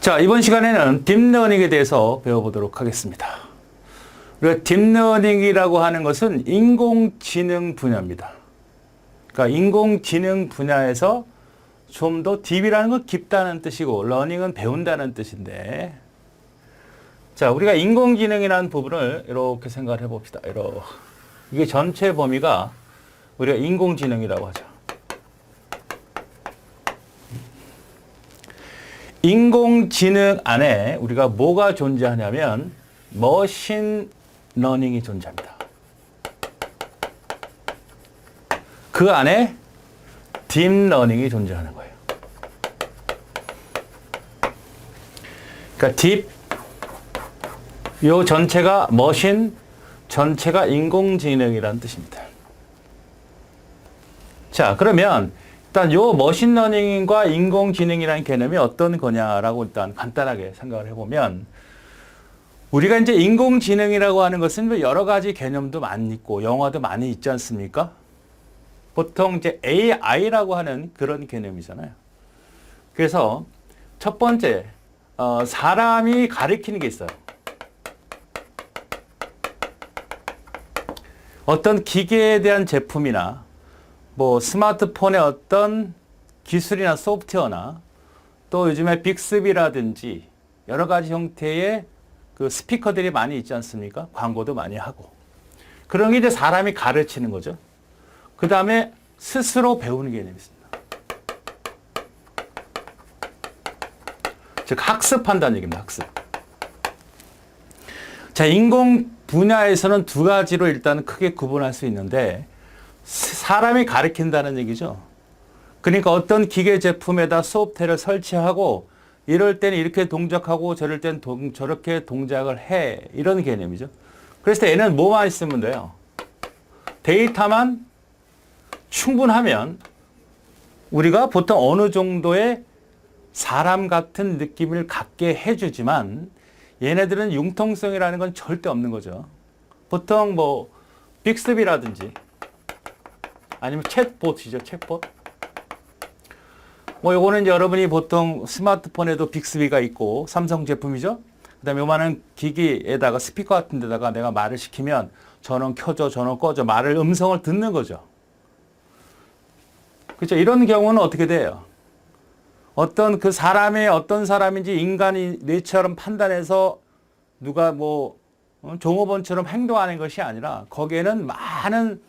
자, 이번 시간에는 딥러닝에 대해서 배워보도록 하겠습니다. 우리가 딥러닝이라고 하는 것은 인공지능 분야입니다. 그러니까 인공지능 분야에서 좀 더 딥이라는 건 깊다는 뜻이고 러닝은 배운다는 뜻인데, 자, 우리가 인공지능이라는 부분을 이렇게 생각을 해봅시다. 이렇게. 이게 전체 범위가 우리가 인공지능이라고 하죠. 인공지능 안에 우리가 뭐가 존재하냐면 머신 러닝이 존재합니다. 그 안에 딥러닝이 존재하는 거예요. 그러니까 딥, 요 전체가 머신, 전체가 인공지능이라는 뜻입니다. 자, 그러면 일단 요 머신러닝과 인공지능이라는 개념이 어떤 거냐라고 일단 간단하게 생각을 해보면, 우리가 이제 인공지능이라고 하는 것은 여러 가지 개념도 많이 있고 영화도 많이 있지 않습니까? 보통 이제 AI라고 하는 그런 개념이잖아요. 그래서 첫 번째, 사람이 가리키는 게 있어요. 어떤 기계에 대한 제품이나 뭐 스마트폰의 어떤 기술이나 소프트웨어나 또 요즘에 빅스비라든지 여러 가지 형태의 그 스피커들이 많이 있지 않습니까? 광고도 많이 하고. 그런 게 이제 사람이 가르치는 거죠. 그 다음에 스스로 배우는 개념이 있습니다. 즉 학습한다는 얘기입니다. 학습. 자, 인공 분야에서는 두 가지로 일단 크게 구분할 수 있는데, 사람이 가르친다는 얘기죠. 그러니까 어떤 기계 제품에다 소프트웨어를 설치하고 이럴 때는 이렇게 동작하고 저럴 때는 저렇게 동작을 해, 이런 개념이죠. 그래서 얘는 뭐만 있으면 돼요? 데이터만 충분하면 우리가 보통 어느 정도의 사람 같은 느낌을 갖게 해주지만, 얘네들은 융통성이라는 건 절대 없는 거죠. 보통 뭐 빅스비라든지 아니면 챗봇이죠, 챗봇. 뭐 요거는 이제 여러분이 보통 스마트폰에도 빅스비가 있고 삼성 제품이죠. 그다음에 요만한 기기에다가 스피커 같은 데다가 내가 말을 시키면 전원 켜줘, 전원 꺼줘, 음성을 듣는 거죠. 그렇죠? 이런 경우는 어떻게 돼요? 어떤 그 사람의 어떤 사람인지 인간이 뇌처럼 판단해서 누가 뭐 종업원처럼 행동하는 것이 아니라 거기에는 많은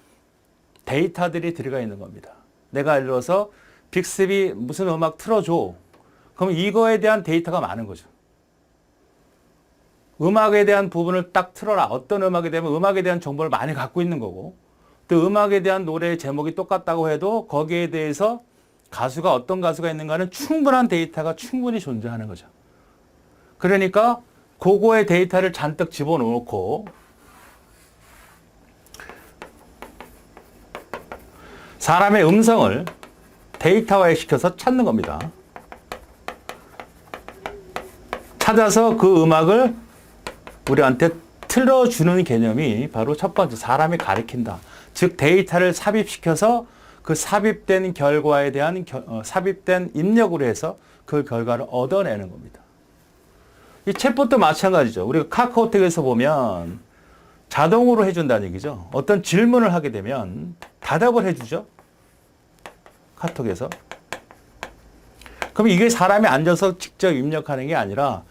데이터들이 들어가 있는 겁니다. 내가 예를 들어서 빅스비 무슨 음악 틀어줘. 그럼 이거에 대한 데이터가 많은 거죠. 음악에 대한 부분을 딱 틀어라. 어떤 음악에 대한 음악에 대한 정보를 많이 갖고 있는 거고, 또 음악에 대한 노래의 제목이 똑같다고 해도 거기에 대해서 가수가 어떤 가수가 있는가는 충분한 데이터가 충분히 존재하는 거죠. 그러니까 그거의 데이터를 잔뜩 집어넣고 사람의 음성을 데이터화해 시켜서 찾는 겁니다. 찾아서 그 음악을 우리한테 틀어주는 개념이 바로 첫 번째, 사람이 가리킨다. 즉 데이터를 삽입시켜서 그 삽입된 결과에 대한 삽입된 입력으로 해서 그 결과를 얻어내는 겁니다. 이 챗봇도 마찬가지죠. 우리가 카카오톡에서 보면 자동으로 해준다는 얘기죠. 어떤 질문을 하게 되면 답을 해주죠. 카톡에서. 그럼 이게 사람이 앉아서 직접 입력하는 게 아니라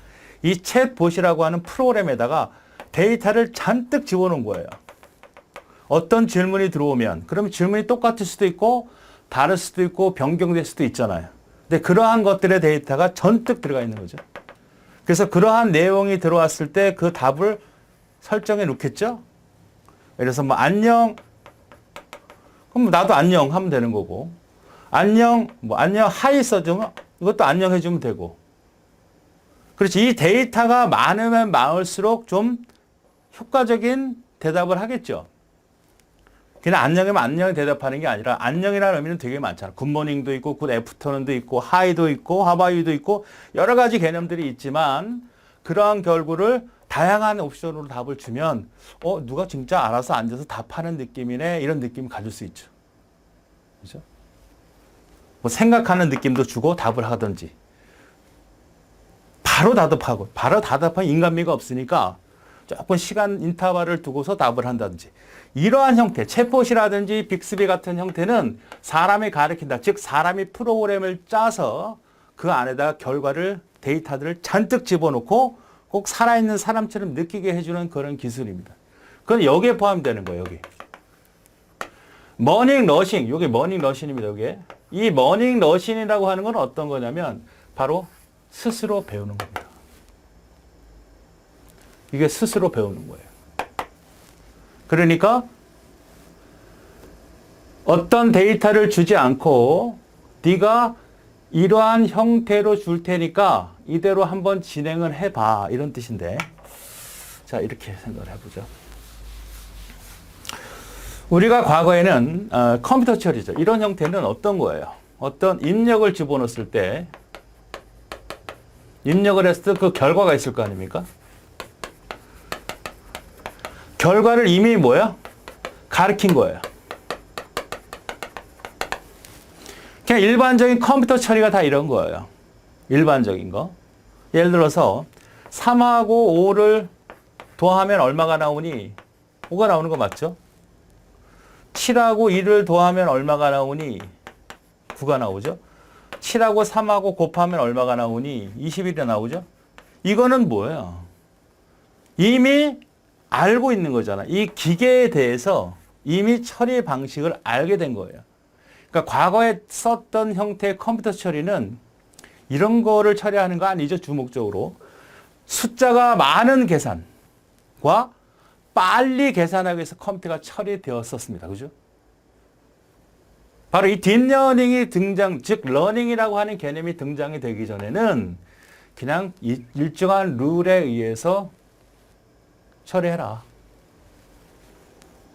이 챗봇이라고 하는 프로그램에다가 데이터를 잔뜩 집어넣은 거예요. 어떤 질문이 들어오면, 그러면 질문이 똑같을 수도 있고 다를 수도 있고 변경될 수도 있잖아요. 근데 그러한 것들의 데이터가 잔뜩 들어가 있는 거죠. 그래서 그러한 내용이 들어왔을 때 그 답을 설정해 놓겠죠. 예를 들어서 뭐 안녕, 그럼 나도 안녕 하면 되는 거고, 안녕, 뭐 안녕 하이 써주면 이것도 안녕 해주면 되고. 그렇지. 이 데이터가 많으면 많을수록 좀 효과적인 대답을 하겠죠. 그냥 안녕이면 안녕 대답하는 게 아니라, 안녕이라는 의미는 되게 많잖아. 굿모닝도 있고 굿 애프터눈도 있고 하이도 있고 하바이도 있고 여러 가지 개념들이 있지만, 그러한 결과를 다양한 옵션으로 답을 주면 누가 진짜 알아서 앉아서 답하는 느낌이네, 이런 느낌을 가질 수 있죠. 그죠? 뭐 생각하는 느낌도 주고 답을 하든지, 바로 답하면 인간미가 없으니까 조금 시간 인터벌을 두고서 답을 한다든지 이러한 형태, 챗봇이라든지 빅스비 같은 형태는 사람이 가르친다. 즉 사람이 프로그램을 짜서 그 안에다 결과를 데이터들을 잔뜩 집어넣고 꼭 살아있는 사람처럼 느끼게 해주는 그런 기술입니다. 그건 여기에 포함되는 거예요. 여기. 머닝러싱, 이게 머닝러싱입니다. 이게. 이 머닝러싱이라고 하는 건 어떤 거냐면 바로 스스로 배우는 겁니다. 이게 스스로 배우는 거예요. 그러니까 어떤 데이터를 주지 않고 네가 이러한 형태로 줄 테니까 이대로 한번 진행을 해봐. 이런 뜻인데 자 이렇게 생각을 해보죠. 우리가 과거에는 컴퓨터 처리죠. 이런 형태는 어떤 거예요? 어떤 입력을 집어넣었을 때 입력을 했을 때 그 결과가 있을 거 아닙니까? 결과를 이미 뭐야? 가르친 거예요. 그냥 일반적인 컴퓨터 처리가 다 이런 거예요. 일반적인 거. 예를 들어서 3하고 5를 더하면 얼마가 나오니? 5가 나오는 거 맞죠? 7하고 2를 더하면 얼마가 나오니? 9가 나오죠? 7하고 3하고 곱하면 얼마가 나오니? 21이 나오죠? 이거는 뭐예요? 이미 알고 있는 거잖아. 이 기계에 대해서 이미 처리 방식을 알게 된 거예요. 그러니까 과거에 썼던 형태의 컴퓨터 처리는 이런 거를 처리하는 거 아니죠. 주목적으로. 숫자가 많은 계산과 빨리 계산하기 위해서 컴퓨터가 처리되었었습니다. 그죠? 바로 이 딥러닝이 등장, 즉 러닝이라고 하는 개념이 등장이 되기 전에는 그냥 일정한 룰에 의해서 처리해라.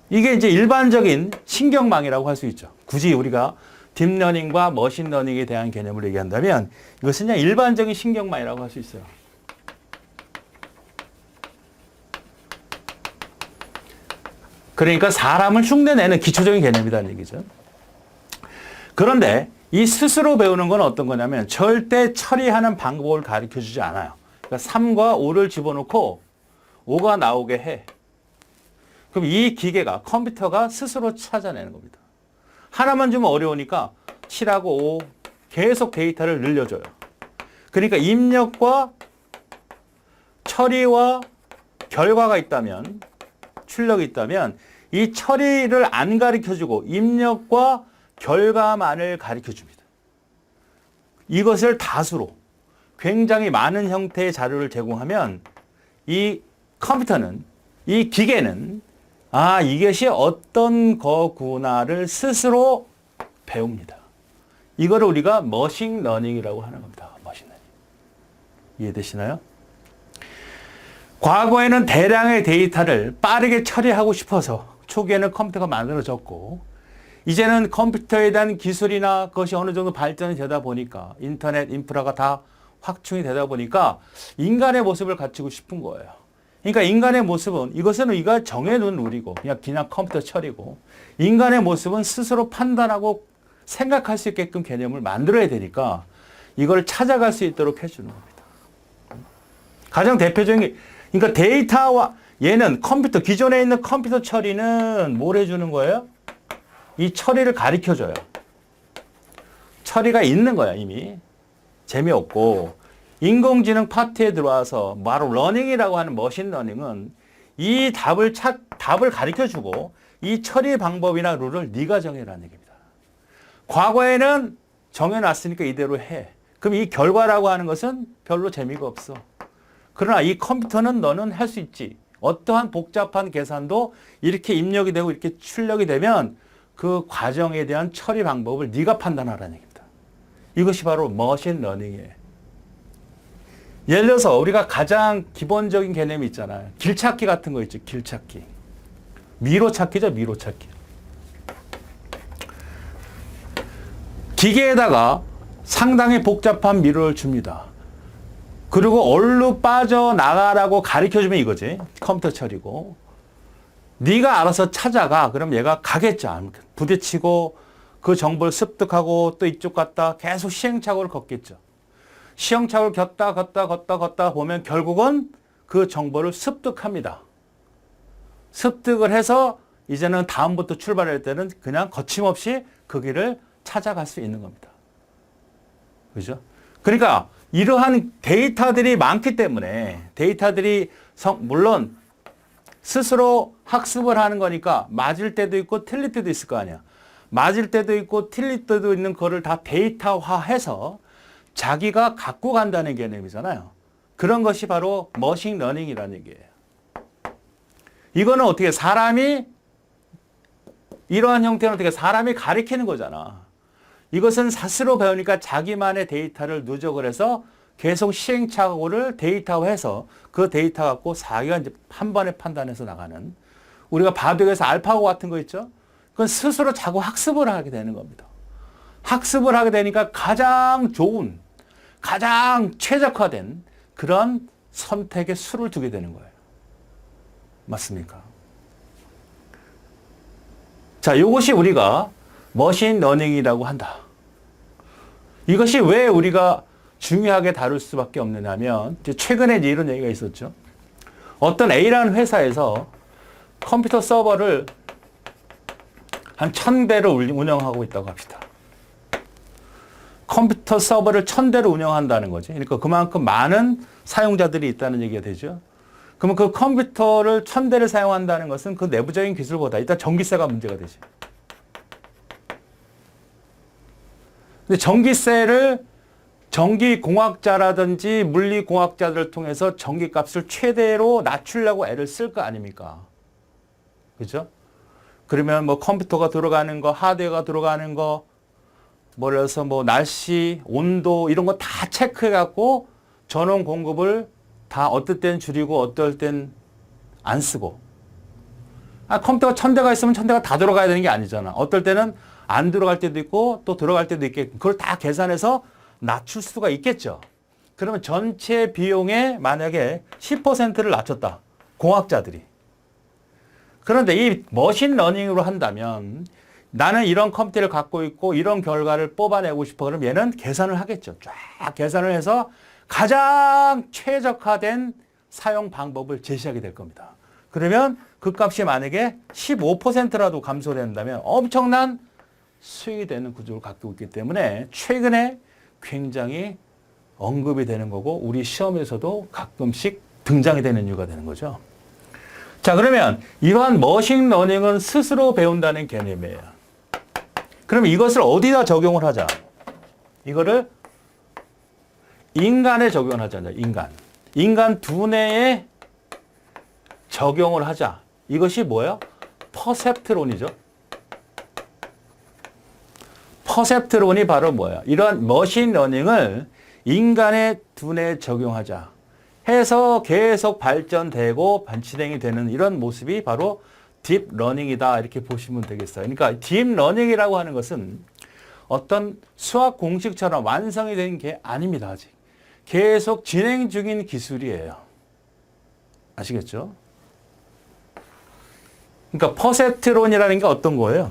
이게 이제 일반적인 신경망이라고 할 수 있죠. 굳이 우리가 딥러닝과 머신러닝에 대한 개념을 얘기한다면 이것은 그냥 일반적인 신경망이라고 할 수 있어요. 그러니까 사람을 흉내내는 기초적인 개념이라는 얘기죠. 그런데 이 스스로 배우는 건 어떤 거냐면 절대 처리하는 방법을 가르쳐주지 않아요. 그러니까 3과 5를 집어넣고 5가 나오게 해. 그럼 이 기계가, 컴퓨터가 스스로 찾아내는 겁니다. 하나만 주면 어려우니까 7하고 5 계속 데이터를 늘려줘요. 그러니까 입력과 처리와 결과가 있다면, 출력이 있다면 이 처리를 안 가르쳐주고 입력과 결과만을 가르쳐줍니다. 이것을 다수로 굉장히 많은 형태의 자료를 제공하면 이 컴퓨터는, 이 기계는 이것이 어떤 거구나를 스스로 배웁니다. 이거를 우리가 머신러닝이라고 하는 겁니다. 머신러닝. 이해되시나요? 과거에는 대량의 데이터를 빠르게 처리하고 싶어서 초기에는 컴퓨터가 만들어졌고 이제는 컴퓨터에 대한 기술이나 그것이 어느 정도 발전이 되다 보니까 인터넷 인프라가 다 확충이 되다 보니까 인간의 모습을 갖추고 싶은 거예요. 그러니까 인간의 모습은 이것은 우리가 정해놓은 룰이고 그냥 컴퓨터 처리고 인간의 모습은 스스로 판단하고 생각할 수 있게끔 개념을 만들어야 되니까 이걸 찾아갈 수 있도록 해주는 겁니다. 가장 대표적인 그러니까 데이터와 얘는 컴퓨터 기존에 있는 컴퓨터 처리는 뭘 해주는 거예요? 이 처리를 가르쳐줘요. 처리가 있는 거야 이미. 재미없고 인공지능 파트에 들어와서 바로 러닝이라고 하는 머신러닝은 이 답을 가르쳐주고 이 처리 방법이나 룰을 네가 정해라는 얘기입니다. 과거에는 정해놨으니까 이대로 해. 그럼 이 결과라고 하는 것은 별로 재미가 없어. 그러나 이 컴퓨터는 너는 할 수 있지. 어떠한 복잡한 계산도 이렇게 입력이 되고 이렇게 출력이 되면 그 과정에 대한 처리 방법을 네가 판단하라는 얘기입니다. 이것이 바로 머신러닝이에요. 예를 들어서 우리가 가장 기본적인 개념이 있잖아요. 길찾기 같은 거 있죠. 길찾기. 미로찾기죠. 미로찾기. 기계에다가 상당히 복잡한 미로를 줍니다. 그리고 어디로 빠져나가라고 가르쳐주면 이거지. 컴퓨터 처리고. 네가 알아서 찾아가. 그럼 얘가 가겠죠. 부딪히고 그 정보를 습득하고 또 이쪽 갔다 계속 시행착오를 걷겠죠. 시행착오를 걷다 보면 결국은 그 정보를 습득합니다. 습득을 해서 이제는 다음부터 출발할 때는 그냥 거침없이 그 길을 찾아갈 수 있는 겁니다. 그죠? 그러니까 이러한 데이터들이 많기 때문에 데이터들이 물론 스스로 학습을 하는 거니까 맞을 때도 있고 틀릴 때도 있을 거 아니야. 맞을 때도 있고 틀릴 때도 있는 거를 다 데이터화해서 자기가 갖고 간다는 개념이잖아요. 그런 것이 바로 머신러닝이라는 얘기예요. 이거는 어떻게 사람이 이러한 형태는 어떻게 사람이 가리키는 거잖아. 이것은 스스로 배우니까 자기만의 데이터를 누적을 해서 계속 시행착오를 데이터화해서 그 데이터 갖고 자기가 이제 한 번에 판단해서 나가는 우리가 바둑에서 알파고 같은 거 있죠? 그건 스스로 자꾸 학습을 하게 되는 겁니다. 학습을 하게 되니까 가장 좋은, 가장 최적화된 그런 선택의 수를 두게 되는 거예요. 맞습니까? 자, 이것이 우리가 머신러닝이라고 한다. 이것이 왜 우리가 중요하게 다룰 수밖에 없느냐면 최근에 이제 이런 얘기가 있었죠. 어떤 A라는 회사에서 컴퓨터 서버를 한 1000대를 운영하고 있다고 합시다. 컴퓨터 서버를 1000대를 운영한다는 거지. 그러니까 그만큼 많은 사용자들이 있다는 얘기가 되죠. 그러면 그 컴퓨터를 1000대를 사용한다는 것은 그 내부적인 기술보다 일단 전기세가 문제가 되지. 근데 전기세를 전기공학자라든지 물리공학자들을 통해서 전기값을 최대로 낮추려고 애를 쓸 거 아닙니까? 그죠? 그러면 뭐 컴퓨터가 들어가는 거, 하드웨어가 들어가는 거, 뭐래서 뭐 날씨, 온도 이런 거 다 체크해갖고 전원 공급을 다 어떨 땐 줄이고 어떨 땐 안 쓰고. 컴퓨터가 1000대가 있으면 1000대가 다 들어가야 되는 게 아니잖아. 어떨 때는 안 들어갈 때도 있고 또 들어갈 때도 있겠고 그걸 다 계산해서 낮출 수가 있겠죠. 그러면 전체 비용의 만약에 10%를 낮췄다. 공학자들이. 그런데 이 머신러닝으로 한다면 나는 이런 컴퓨터를 갖고 있고 이런 결과를 뽑아내고 싶어. 그럼 얘는 계산을 하겠죠. 쫙 계산을 해서 가장 최적화된 사용 방법을 제시하게 될 겁니다. 그러면 그 값이 만약에 15%라도 감소된다면 엄청난 수익이 되는 구조를 갖고 있기 때문에 최근에 굉장히 언급이 되는 거고 우리 시험에서도 가끔씩 등장이 되는 이유가 되는 거죠. 자, 그러면 이러한 머신러닝은 스스로 배운다는 개념이에요. 그럼 이것을 어디다 적용을 하자? 이거를 인간에 적용을 하자. 인간 두뇌에 적용을 하자. 이것이 뭐예요? 퍼셉트론이죠. 퍼셉트론이 바로 뭐예요? 이런 머신러닝을 인간의 두뇌에 적용하자 해서 계속 발전되고 진행이 되는 이런 모습이 바로 딥러닝이다 이렇게 보시면 되겠어요. 그러니까 딥러닝이라고 하는 것은 어떤 수학 공식처럼 완성이 된 게 아닙니다. 아직. 계속 진행 중인 기술이에요. 아시겠죠? 그러니까 퍼셉트론이라는 게 어떤 거예요?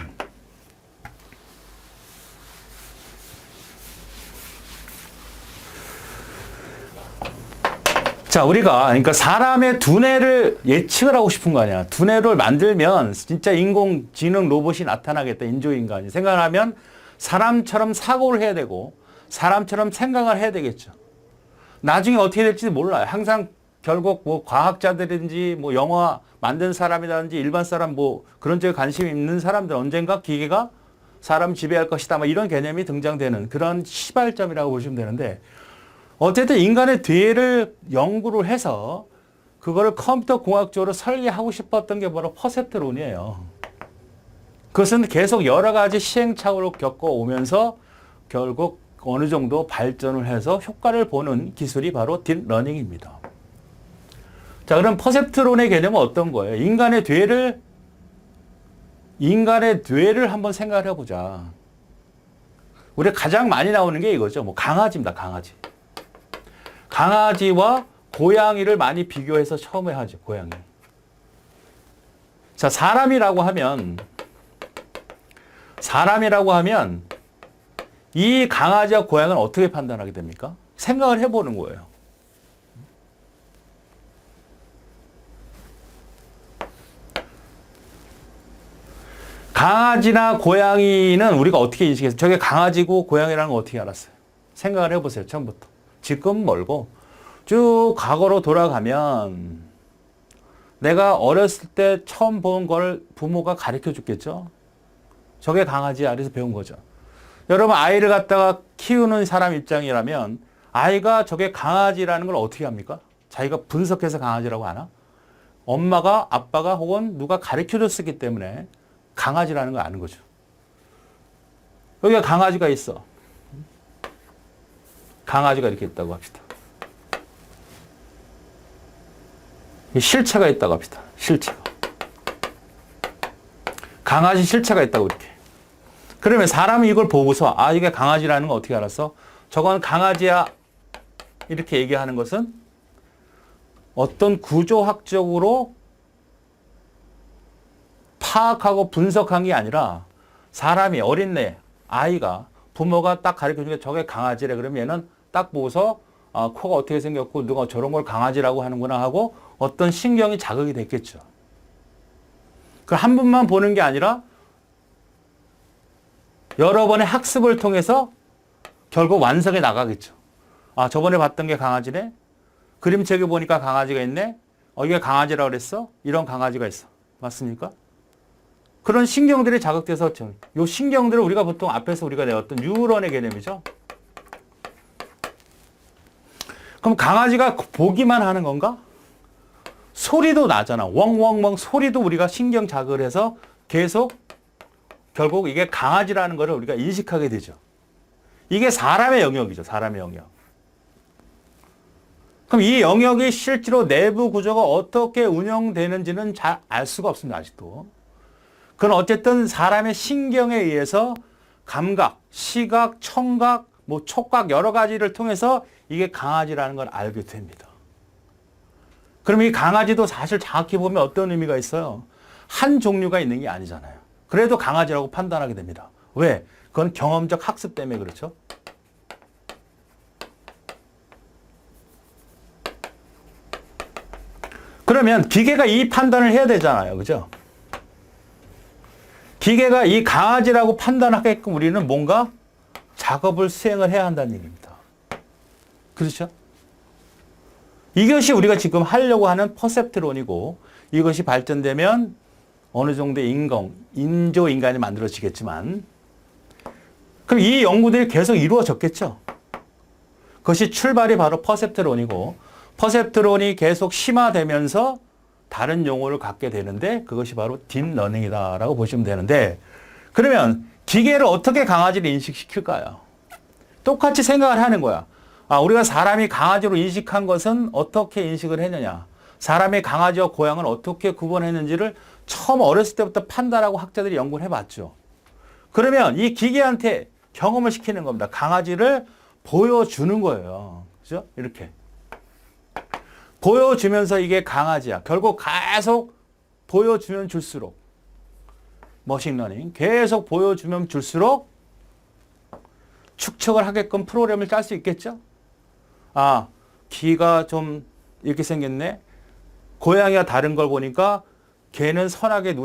자, 우리가 그러니까 사람의 두뇌를 예측을 하고 싶은 거 아니야. 두뇌를 만들면 진짜 인공지능 로봇이 나타나겠다. 인조인간이 생각하면 사람처럼 사고를 해야 되고 사람처럼 생각을 해야 되겠죠. 나중에 어떻게 될지 몰라요. 항상 결국 뭐 과학자들인지 뭐 영화 만든 사람이라든지 일반 사람 뭐 그런 쪽에 관심이 있는 사람들 언젠가 기계가 사람 지배할 것이다. 뭐 이런 개념이 등장되는 그런 시발점이라고 보시면 되는데 어쨌든 인간의 뇌를 연구를 해서 그거를 컴퓨터 공학적으로 설계하고 싶었던 게 바로 퍼셉트론이에요. 그것은 계속 여러 가지 시행착오를 겪어오면서 결국 어느 정도 발전을 해서 효과를 보는 기술이 바로 딥러닝입니다. 자, 그럼 퍼셉트론의 개념은 어떤 거예요? 인간의 뇌를 한번 생각을 해보자. 우리 가장 많이 나오는 게 이거죠. 뭐 강아지입니다. 강아지와 고양이를 많이 비교해서 처음에 하죠. 고양이. 자, 사람이라고 하면 이 강아지와 고양이는 어떻게 판단하게 됩니까? 생각을 해보는 거예요. 강아지나 고양이는 우리가 어떻게 인식해서 저게 강아지고 고양이라는 걸 어떻게 알았어요? 생각을 해보세요. 처음부터. 지금 멀고 쭉 과거로 돌아가면 내가 어렸을 때 처음 본 걸 부모가 가르쳐 줬겠죠. 저게 강아지야. 그래서 배운 거죠. 여러분 아이를 갖다가 키우는 사람 입장이라면 아이가 저게 강아지라는 걸 어떻게 합니까? 자기가 분석해서 강아지라고 하나? 엄마가 아빠가 혹은 누가 가르쳐 줬기 때문에 강아지라는 걸 아는 거죠. 여기가 강아지가 있어. 강아지가 이렇게 있다고 합시다. 실체가 있다고 합시다. 실체가. 강아지 실체가 있다고 이렇게. 그러면 사람이 이걸 보고서 아 이게 강아지라는 거 어떻게 알았어? 저건 강아지야. 이렇게 얘기하는 것은 어떤 구조학적으로 파악하고 분석한 게 아니라 사람이 어린애, 아이가 부모가 딱 가르쳐주니까 저게 강아지래. 그러면 얘는 딱 보고서 아, 코가 어떻게 생겼고 누가 저런 걸 강아지라고 하는구나 하고 어떤 신경이 자극이 됐겠죠. 그 한 번만 보는 게 아니라 여러 번의 학습을 통해서 결국 완성해 나가겠죠. 아, 저번에 봤던 게 강아지네? 그림책에 보니까 강아지가 있네? 이게 강아지라고 그랬어? 이런 강아지가 있어. 맞습니까? 그런 신경들이 자극돼서 이 신경들을 우리가 보통 앞에서 우리가 내었던 뉴런의 개념이죠. 그럼 강아지가 보기만 하는 건가? 소리도 나잖아. 웡웡웡 소리도 우리가 신경 자극을 해서 계속 결국 이게 강아지라는 것을 우리가 인식하게 되죠. 이게 사람의 영역이죠. 사람의 영역. 그럼 이 영역이 실제로 내부 구조가 어떻게 운영되는지는 잘 알 수가 없습니다. 아직도. 그건 어쨌든 사람의 신경에 의해서 감각, 시각, 청각, 뭐 촉각 여러 가지를 통해서 이게 강아지라는 걸 알게 됩니다. 그럼 이 강아지도 사실 정확히 보면 어떤 의미가 있어요? 한 종류가 있는 게 아니잖아요. 그래도 강아지라고 판단하게 됩니다. 왜? 그건 경험적 학습 때문에 그렇죠. 그러면 기계가 이 판단을 해야 되잖아요. 그죠? 기계가 이 강아지라고 판단하게끔 우리는 뭔가 작업을 수행을 해야 한다는 얘기입니다. 그렇죠? 이것이 우리가 지금 하려고 하는 퍼셉트론이고 이것이 발전되면 어느 정도의 인조 인간이 만들어지겠지만 그럼 이 연구들이 계속 이루어졌겠죠. 그것이 출발이 바로 퍼셉트론이고 퍼셉트론이 계속 심화되면서 다른 용어를 갖게 되는데 그것이 바로 딥러닝이다라고 보시면 되는데 그러면 기계를 어떻게 강아지를 인식시킬까요? 똑같이 생각을 하는 거야. 아, 우리가 사람이 강아지로 인식한 것은 어떻게 인식을 했느냐. 사람의 강아지와 고양이를 어떻게 구분했는지를 처음 어렸을 때부터 판단하고 학자들이 연구를 해봤죠. 그러면 이 기계한테 경험을 시키는 겁니다. 강아지를 보여주는 거예요. 그죠? 이렇게. 보여주면서 이게 강아지야. 결국 계속 보여주면 줄수록 머신러닝 계속 보여주면 줄수록 추측을 하게끔 프로그램을 짤 수 있겠죠? 아, 귀가 좀 이렇게 생겼네. 고양이가 다른 걸 보니까 개는 선하게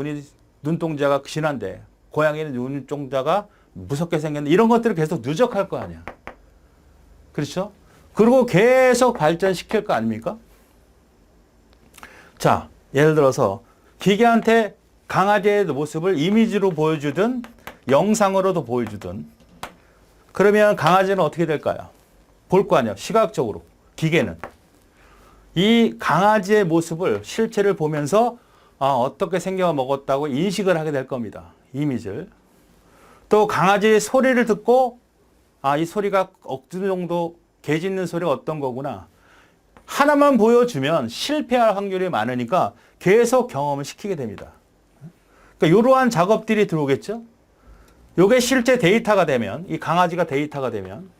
눈동자가 진한데 고양이는 눈동자가 무섭게 생겼네. 이런 것들을 계속 누적할 거 아니야. 그렇죠? 그리고 계속 발전시킬 거 아닙니까? 자, 예를 들어서 기계한테 강아지의 모습을 이미지로 보여주든 영상으로도 보여주든 그러면 강아지는 어떻게 될까요? 볼 거 아니야. 시각적으로. 기계는. 이 강아지의 모습을 실체를 보면서 어떻게 생겨 먹었다고 인식을 하게 될 겁니다. 이미지를. 또 강아지의 소리를 듣고 이 소리가 어느 정도 개 짖는 소리가 어떤 거구나. 하나만 보여주면 실패할 확률이 많으니까 계속 경험을 시키게 됩니다. 그러니까 이러한 작업들이 들어오겠죠. 이게 실제 데이터가 되면 이 강아지가 데이터가 되면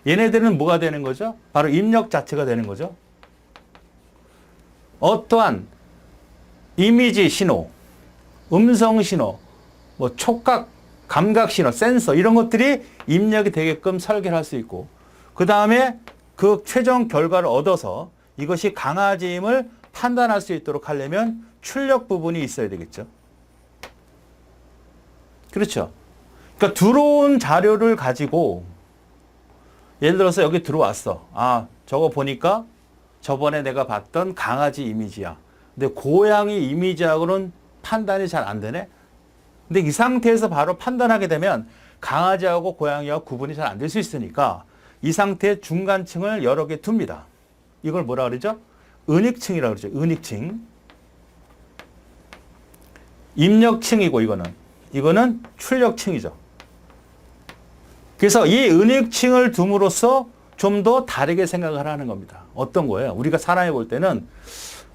얘네들은 뭐가 되는 거죠? 바로 입력 자체가 되는 거죠. 어떠한 이미지 신호, 음성 신호, 뭐 촉각, 감각 신호, 센서 이런 것들이 입력이 되게끔 설계를 할 수 있고 그 다음에 그 최종 결과를 얻어서 이것이 강아지임을 판단할 수 있도록 하려면 출력 부분이 있어야 되겠죠. 그렇죠. 그러니까 들어온 자료를 가지고 예를 들어서 여기 들어왔어. 아, 저거 보니까 저번에 내가 봤던 강아지 이미지야. 근데 고양이 이미지하고는 판단이 잘 안 되네. 근데 이 상태에서 바로 판단하게 되면 강아지하고 고양이하고 구분이 잘 안 될 수 있으니까 이 상태에 중간층을 여러 개 둡니다. 이걸 뭐라 그러죠? 은익층이라고 그러죠. 은익층. 입력층이고 이거는 출력층이죠. 그래서 이 은익층을 둠으로써 좀 더 다르게 생각을 하는 겁니다. 어떤 거예요? 우리가 사람이 볼 때는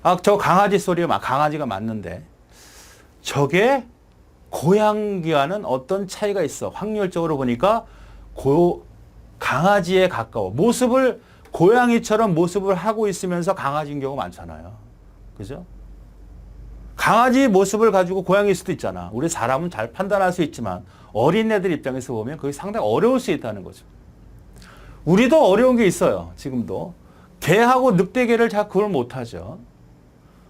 아, 저 강아지 소리가 강아지가 맞는데 저게 고양이와는 어떤 차이가 있어? 확률적으로 보니까 강아지에 가까워. 모습을 고양이처럼 모습을 하고 있으면서 강아지인 경우가 많잖아요. 그죠? 강아지 모습을 가지고 고양이일 수도 있잖아. 우리 사람은 잘 판단할 수 있지만 어린애들 입장에서 보면 그게 상당히 어려울 수 있다는 거죠. 우리도 어려운 게 있어요. 지금도. 개하고 늑대개를 잘 그걸 못하죠.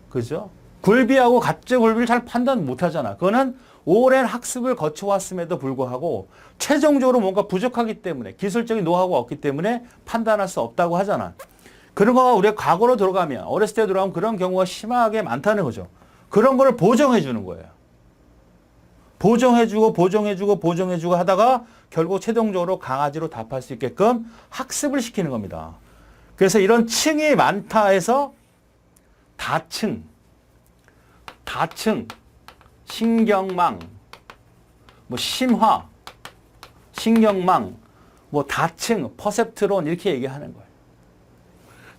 그죠? 굴비하고 가짜굴비를 잘 판단 못하잖아. 그거는 오랜 학습을 거쳐왔음에도 불구하고 최종적으로 뭔가 부족하기 때문에 기술적인 노하우가 없기 때문에 판단할 수 없다고 하잖아. 그런 거가 우리가 과거로 들어가면 어렸을 때 들어가면 그런 경우가 심하게 많다는 거죠. 그런 거를 보정해 주는 거예요. 보정해주고 하다가 결국 최종적으로 강아지로 답할 수 있게끔 학습을 시키는 겁니다. 그래서 이런 층이 많다 해서 다층, 신경망, 뭐 심화, 신경망, 뭐 다층, 퍼셉트론 이렇게 얘기하는 거예요.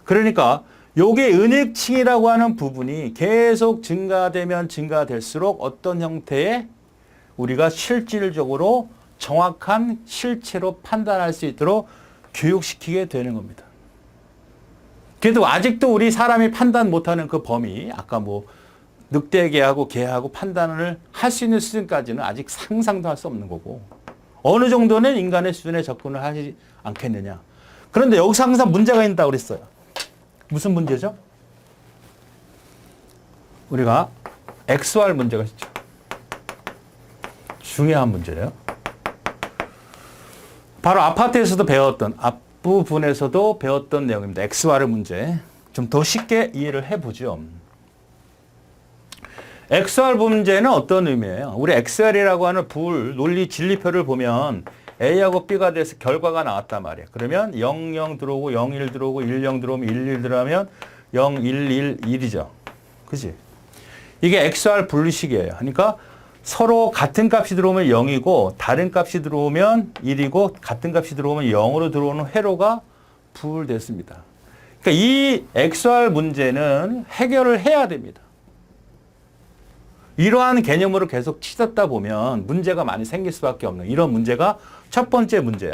그러니까 요게 은익층이라고 하는 부분이 계속 증가되면 증가될수록 어떤 형태의 우리가 실질적으로 정확한 실체로 판단할 수 있도록 교육시키게 되는 겁니다. 그래도 아직도 우리 사람이 판단 못하는 그 범위, 아까 뭐 늑대개하고 개하고 판단을 할 수 있는 수준까지는 아직 상상도 할 수 없는 거고 어느 정도는 인간의 수준에 접근을 하지 않겠느냐. 그런데 여기서 항상 문제가 있다고 그랬어요. 무슨 문제죠? 우리가 XR 문제가 있죠. 중요한 문제예요. 바로 아파트에서도 배웠던 앞부분에서도 배웠던 내용입니다. XR 문제. 좀 더 쉽게 이해를 해보죠. XR 문제는 어떤 의미예요? 우리 XR이라고 하는 논리 진리표를 보면 A하고 B가 돼서 결과가 나왔단 말이에요. 그러면 0, 0 들어오고 0, 1 들어오고 1, 0 들어오면 1, 1 들어가면 0, 1, 1, 1이죠. 그지? 이게 XR 분리식이에요. 그러니까 서로 같은 값이 들어오면 0이고 다른 값이 들어오면 1이고 같은 값이 들어오면 0으로 들어오는 회로가 분리됐습니다. 그러니까 이 XR 문제는 해결을 해야 됩니다. 이러한 개념으로 계속 치닫다 보면 문제가 많이 생길 수밖에 없는 이런 문제가 첫 번째 문제야.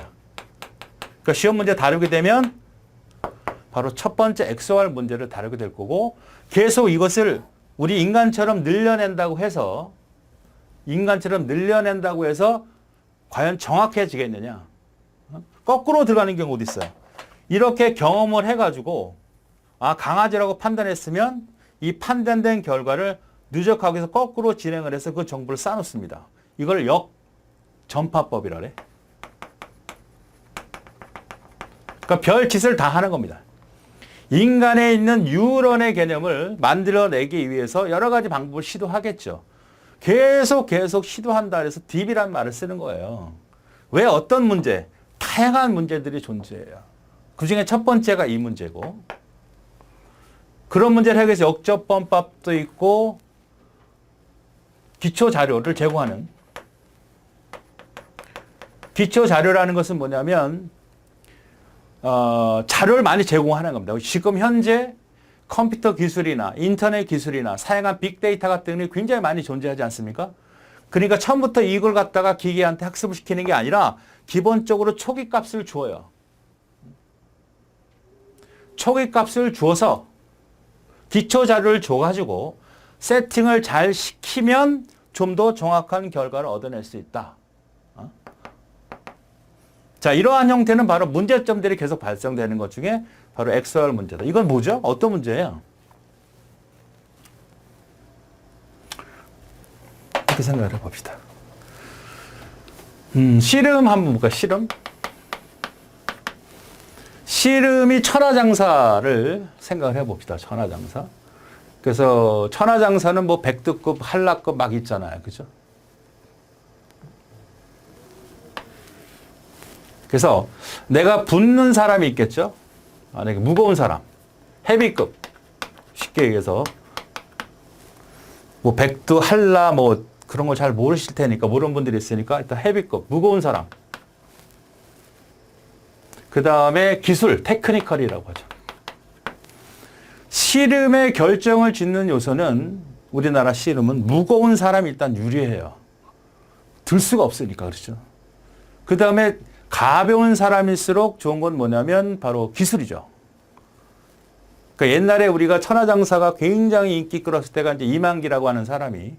그러니까 시험 문제 다루게 되면 바로 첫 번째 XR 문제를 다루게 될 거고 계속 이것을 우리 인간처럼 늘려낸다고 해서 과연 정확해지겠느냐. 거꾸로 들어가는 경우도 있어요. 이렇게 경험을 해가지고 아 강아지라고 판단했으면 이 판단된 결과를 누적하기 위해서 거꾸로 진행을 해서 그 정보를 쌓아놓습니다. 이걸 역전파법이라 그래. 그러니까 별 짓을 다 하는 겁니다. 인간에 있는 뉴런의 개념을 만들어내기 위해서 여러 가지 방법을 시도하겠죠. 계속 시도한다 그래서 딥이란 말을 쓰는 거예요. 왜 어떤 문제? 다양한 문제들이 존재해요. 그중에 첫 번째가 이 문제고 그런 문제를 해결하기 위해서 역접번법도 있고 기초 자료를 제공하는 기초 자료라는 것은 뭐냐면 자료를 많이 제공하는 겁니다. 지금 현재 컴퓨터 기술이나 인터넷 기술이나 사용한 빅데이터 같은 게 굉장히 많이 존재하지 않습니까? 그러니까 처음부터 이걸 갖다가 기계한테 학습을 시키는 게 아니라 기본적으로 초기 값을 줘요. 초기 값을 주어서 기초 자료를 줘가지고 세팅을 잘 시키면 좀 더 정확한 결과를 얻어낼 수 있다. 자, 이러한 형태는 바로 문제점들이 계속 발생되는 것 중에 바로 XOR 문제다. 이건 뭐죠? 어떤 문제예요? 이렇게 생각을 해봅시다. 씨름 한번 볼까요? 씨름. 씨름이 천하장사를 생각을 해봅시다. 천하장사. 그래서 천하장사는 뭐 백두급, 한라급 막 있잖아요. 그죠? 그래서 내가 붙는 사람이 있겠죠? 내가 무거운 사람. 헤비급. 쉽게 얘기해서. 뭐 백두, 한라 뭐 그런 거 잘 모르실 테니까, 모르는 분들이 있으니까 일단 헤비급, 무거운 사람. 그 다음에 기술, 테크니컬이라고 하죠. 씨름의 결정을 짓는 요소는 우리나라 씨름은 무거운 사람이 일단 유리해요. 들 수가 없으니까 그렇죠. 그 다음에 가벼운 사람일수록 좋은 건 뭐냐면 바로 기술이죠. 그러니까 옛날에 우리가 천하장사가 굉장히 인기 끌었을 때가 이제 이만기라고 하는 사람이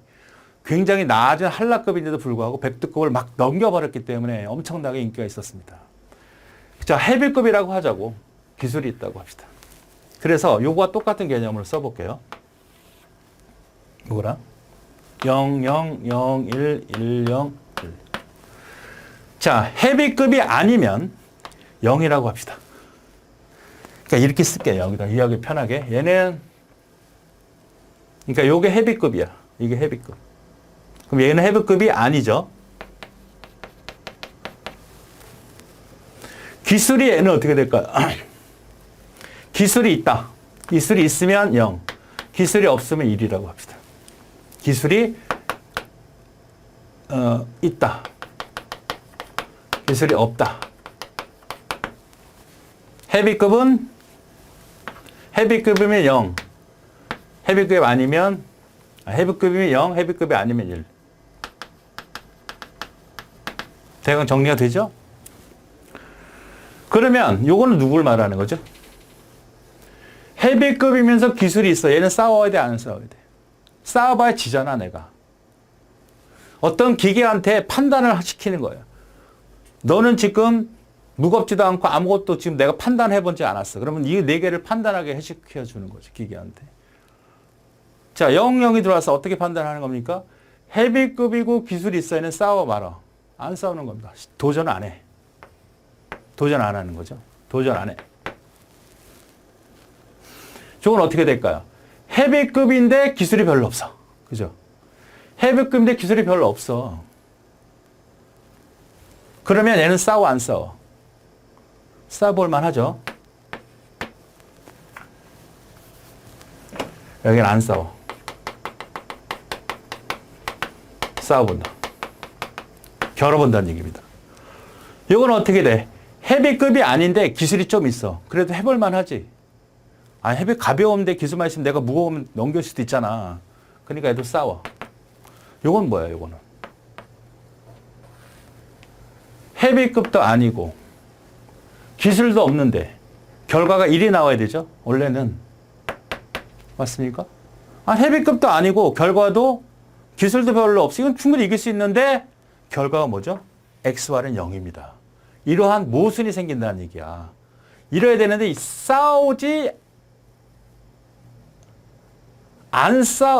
굉장히 낮은 한라급인데도 불구하고 백두급을 막 넘겨버렸기 때문에 엄청나게 인기가 있었습니다. 자, 헤비급이라고 하자고. 기술이 있다고 합시다. 그래서 요거와 똑같은 개념으로 써볼게요. 요거랑 0, 0, 0, 1, 1, 0, 1. 자, 헤비급이 아니면 0이라고 합시다. 그러니까 이렇게 쓸게요. 여기다 이해하기 편하게. 얘는 그러니까 요게 헤비급이야. 이게 헤비급. 그럼 얘는 헤비급이 아니죠. 기술이 얘는 어떻게 될까요? 기술이 있다. 기술이 있으면 0. 기술이 없으면 1이라고 합시다. 기술이 있다. 기술이 없다. 헤비급은 헤비급이면 0. 헤비급 아니면 헤비급이면 0, 헤비급이 아니면 1. 대강 정리가 되죠? 그러면 요거는 누굴 말하는 거죠? 헤비급이면서 기술이 있어. 얘는 싸워야 돼, 안 싸워야 돼? 싸워봐야 지잖아, 내가. 어떤 기계한테 판단을 시키는 거예요. 너는 지금 무겁지도 않고 아무것도 지금 내가 판단해보지 않았어. 그러면 이 네 개를 판단하게 시켜주는 거죠, 기계한테. 자, 0, 0이 들어와서 어떻게 판단하는 겁니까? 헤비급이고 기술이 있어. 얘는 싸워 말아. 안 싸우는 겁니다. 도전 안 해. 도전 안 하는 거죠. 도전 안 해. 저건 어떻게 될까요? 헤비급인데 기술이 별로 없어. 그죠? 헤비급인데 기술이 별로 없어. 그러면 얘는 싸워, 안 싸워? 싸워볼 만하죠? 여기는 안 싸워. 싸워본다. 겨뤄본다는 얘기입니다. 이건 어떻게 돼? 헤비급이 아닌데 기술이 좀 있어. 그래도 해볼 만하지. 헤비 가벼운데 기술만 있으면 내가 무거우면 넘길 수도 있잖아. 그러니까 애도 싸워. 요건 뭐야, 요거는? 헤비급도 아니고 기술도 없는데 결과가 1이 나와야 되죠? 원래는. 맞습니까? 헤비급도 아니고 결과도 기술도 별로 없어. 이건 충분히 이길 수 있는데 결과가 뭐죠? XY는 0입니다. 이러한 모순이 생긴다는 얘기야. 이래야 되는데 싸우지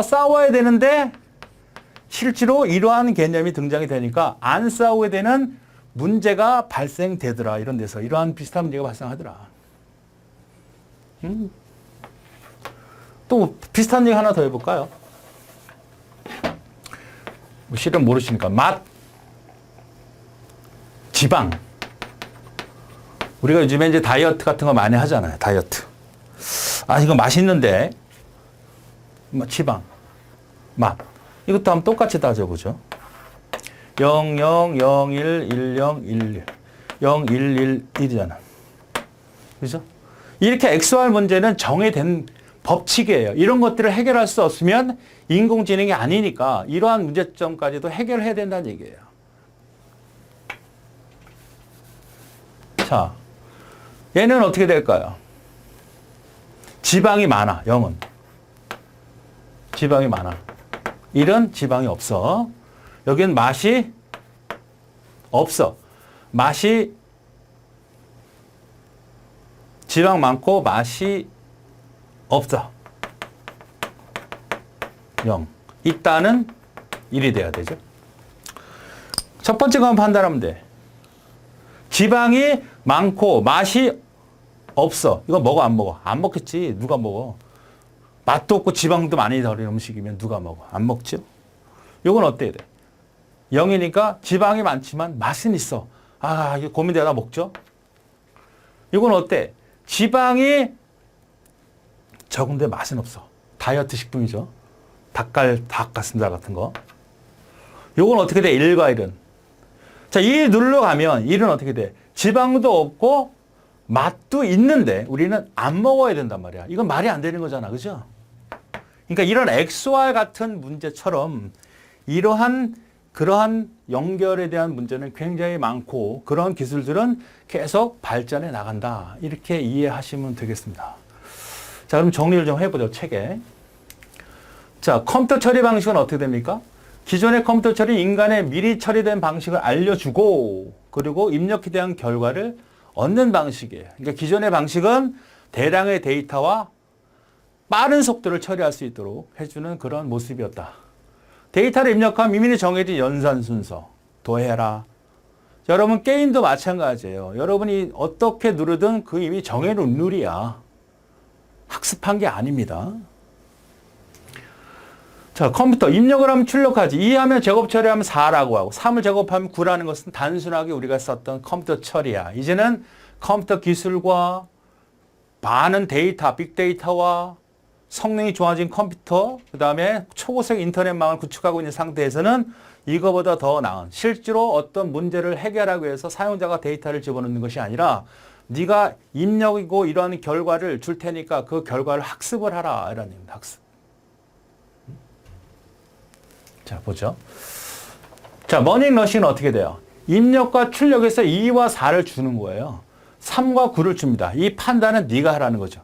싸워야 되는데 실제로 이러한 개념이 등장이 되니까 안 싸우게 되는 문제가 발생되더라. 이런 데서 이러한 비슷한 문제가 발생하더라. 또 비슷한 얘기 하나 더 해볼까요? 실은 모르시니까 맛, 지방. 우리가 요즘에 이제 다이어트 같은 거 많이 하잖아요. 다이어트. 이거 맛있는데 지방, 맛. 이것도 한번 똑같이 따져보죠. 0, 0, 0, 1, 1, 0, 1, 1. 0, 1, 1, 1이잖아. 그죠? 이렇게 XOR 문제는 정해된 법칙이에요. 이런 것들을 해결할 수 없으면 인공지능이 아니니까 이러한 문제점까지도 해결해야 된다는 얘기예요. 자, 얘는 어떻게 될까요? 지방이 많아, 0은. 지방이 많아. 1은 지방이 없어. 여기는 맛이 없어. 맛이 지방 많고 맛이 없어. 0. 있다는 1이 돼야 되죠. 첫 번째 것만 판단하면 돼. 지방이 많고 맛이 없어. 이거 먹어 안 먹어? 안 먹겠지. 누가 먹어? 맛도 없고 지방도 많이 들어있는 음식이면 누가 먹어? 안 먹죠? 이건 어때야 돼? 0이니까 지방이 많지만 맛은 있어. 아, 이거 고민되다 먹죠? 이건 어때? 지방이 적은데 맛은 없어. 다이어트 식품이죠. 닭가슴살 같은 거. 이건 어떻게 돼? 1과 1은. 자, 2 눌러가면 1은 어떻게 돼? 지방도 없고 맛도 있는데 우리는 안 먹어야 된단 말이야. 이건 말이 안 되는 거잖아. 그죠? 그러니까 이런 XY 같은 문제처럼 그러한 연결에 대한 문제는 굉장히 많고 그런 기술들은 계속 발전해 나간다. 이렇게 이해하시면 되겠습니다. 자, 그럼 정리를 좀 해보죠. 책에. 자, 컴퓨터 처리 방식은 어떻게 됩니까? 기존의 컴퓨터 처리 인간의 미리 처리된 방식을 알려주고 그리고 입력에 대한 결과를 얻는 방식이에요. 그러니까 기존의 방식은 대량의 데이터와 빠른 속도를 처리할 수 있도록 해주는 그런 모습이었다. 데이터를 입력하면 이미 정해진 연산 순서, 더해라. 여러분 게임도 마찬가지예요. 여러분이 어떻게 누르든 그 이미 정해놓은 룰이야. 학습한 게 아닙니다. 자, 컴퓨터 입력을 하면 출력하지. 2하면 제곱 처리하면 4라고 하고 3을 제곱하면 9라는 것은 단순하게 우리가 썼던 컴퓨터 처리야. 이제는 컴퓨터 기술과 많은 데이터, 빅데이터와 성능이 좋아진 컴퓨터, 그 다음에 초고속 인터넷망을 구축하고 있는 상태에서는 이거보다 더 나은 실제로 어떤 문제를 해결하기 위해서 사용자가 데이터를 집어넣는 것이 아니라 네가 입력이고 이런 결과를 줄 테니까 그 결과를 학습을 하라. 이런 얘기입니다. 학습. 자, 보죠. 자, 머닝러시는 어떻게 돼요? 입력과 출력에서 2와 4를 주는 거예요. 3과 9를 줍니다. 이 판단은 네가 하라는 거죠.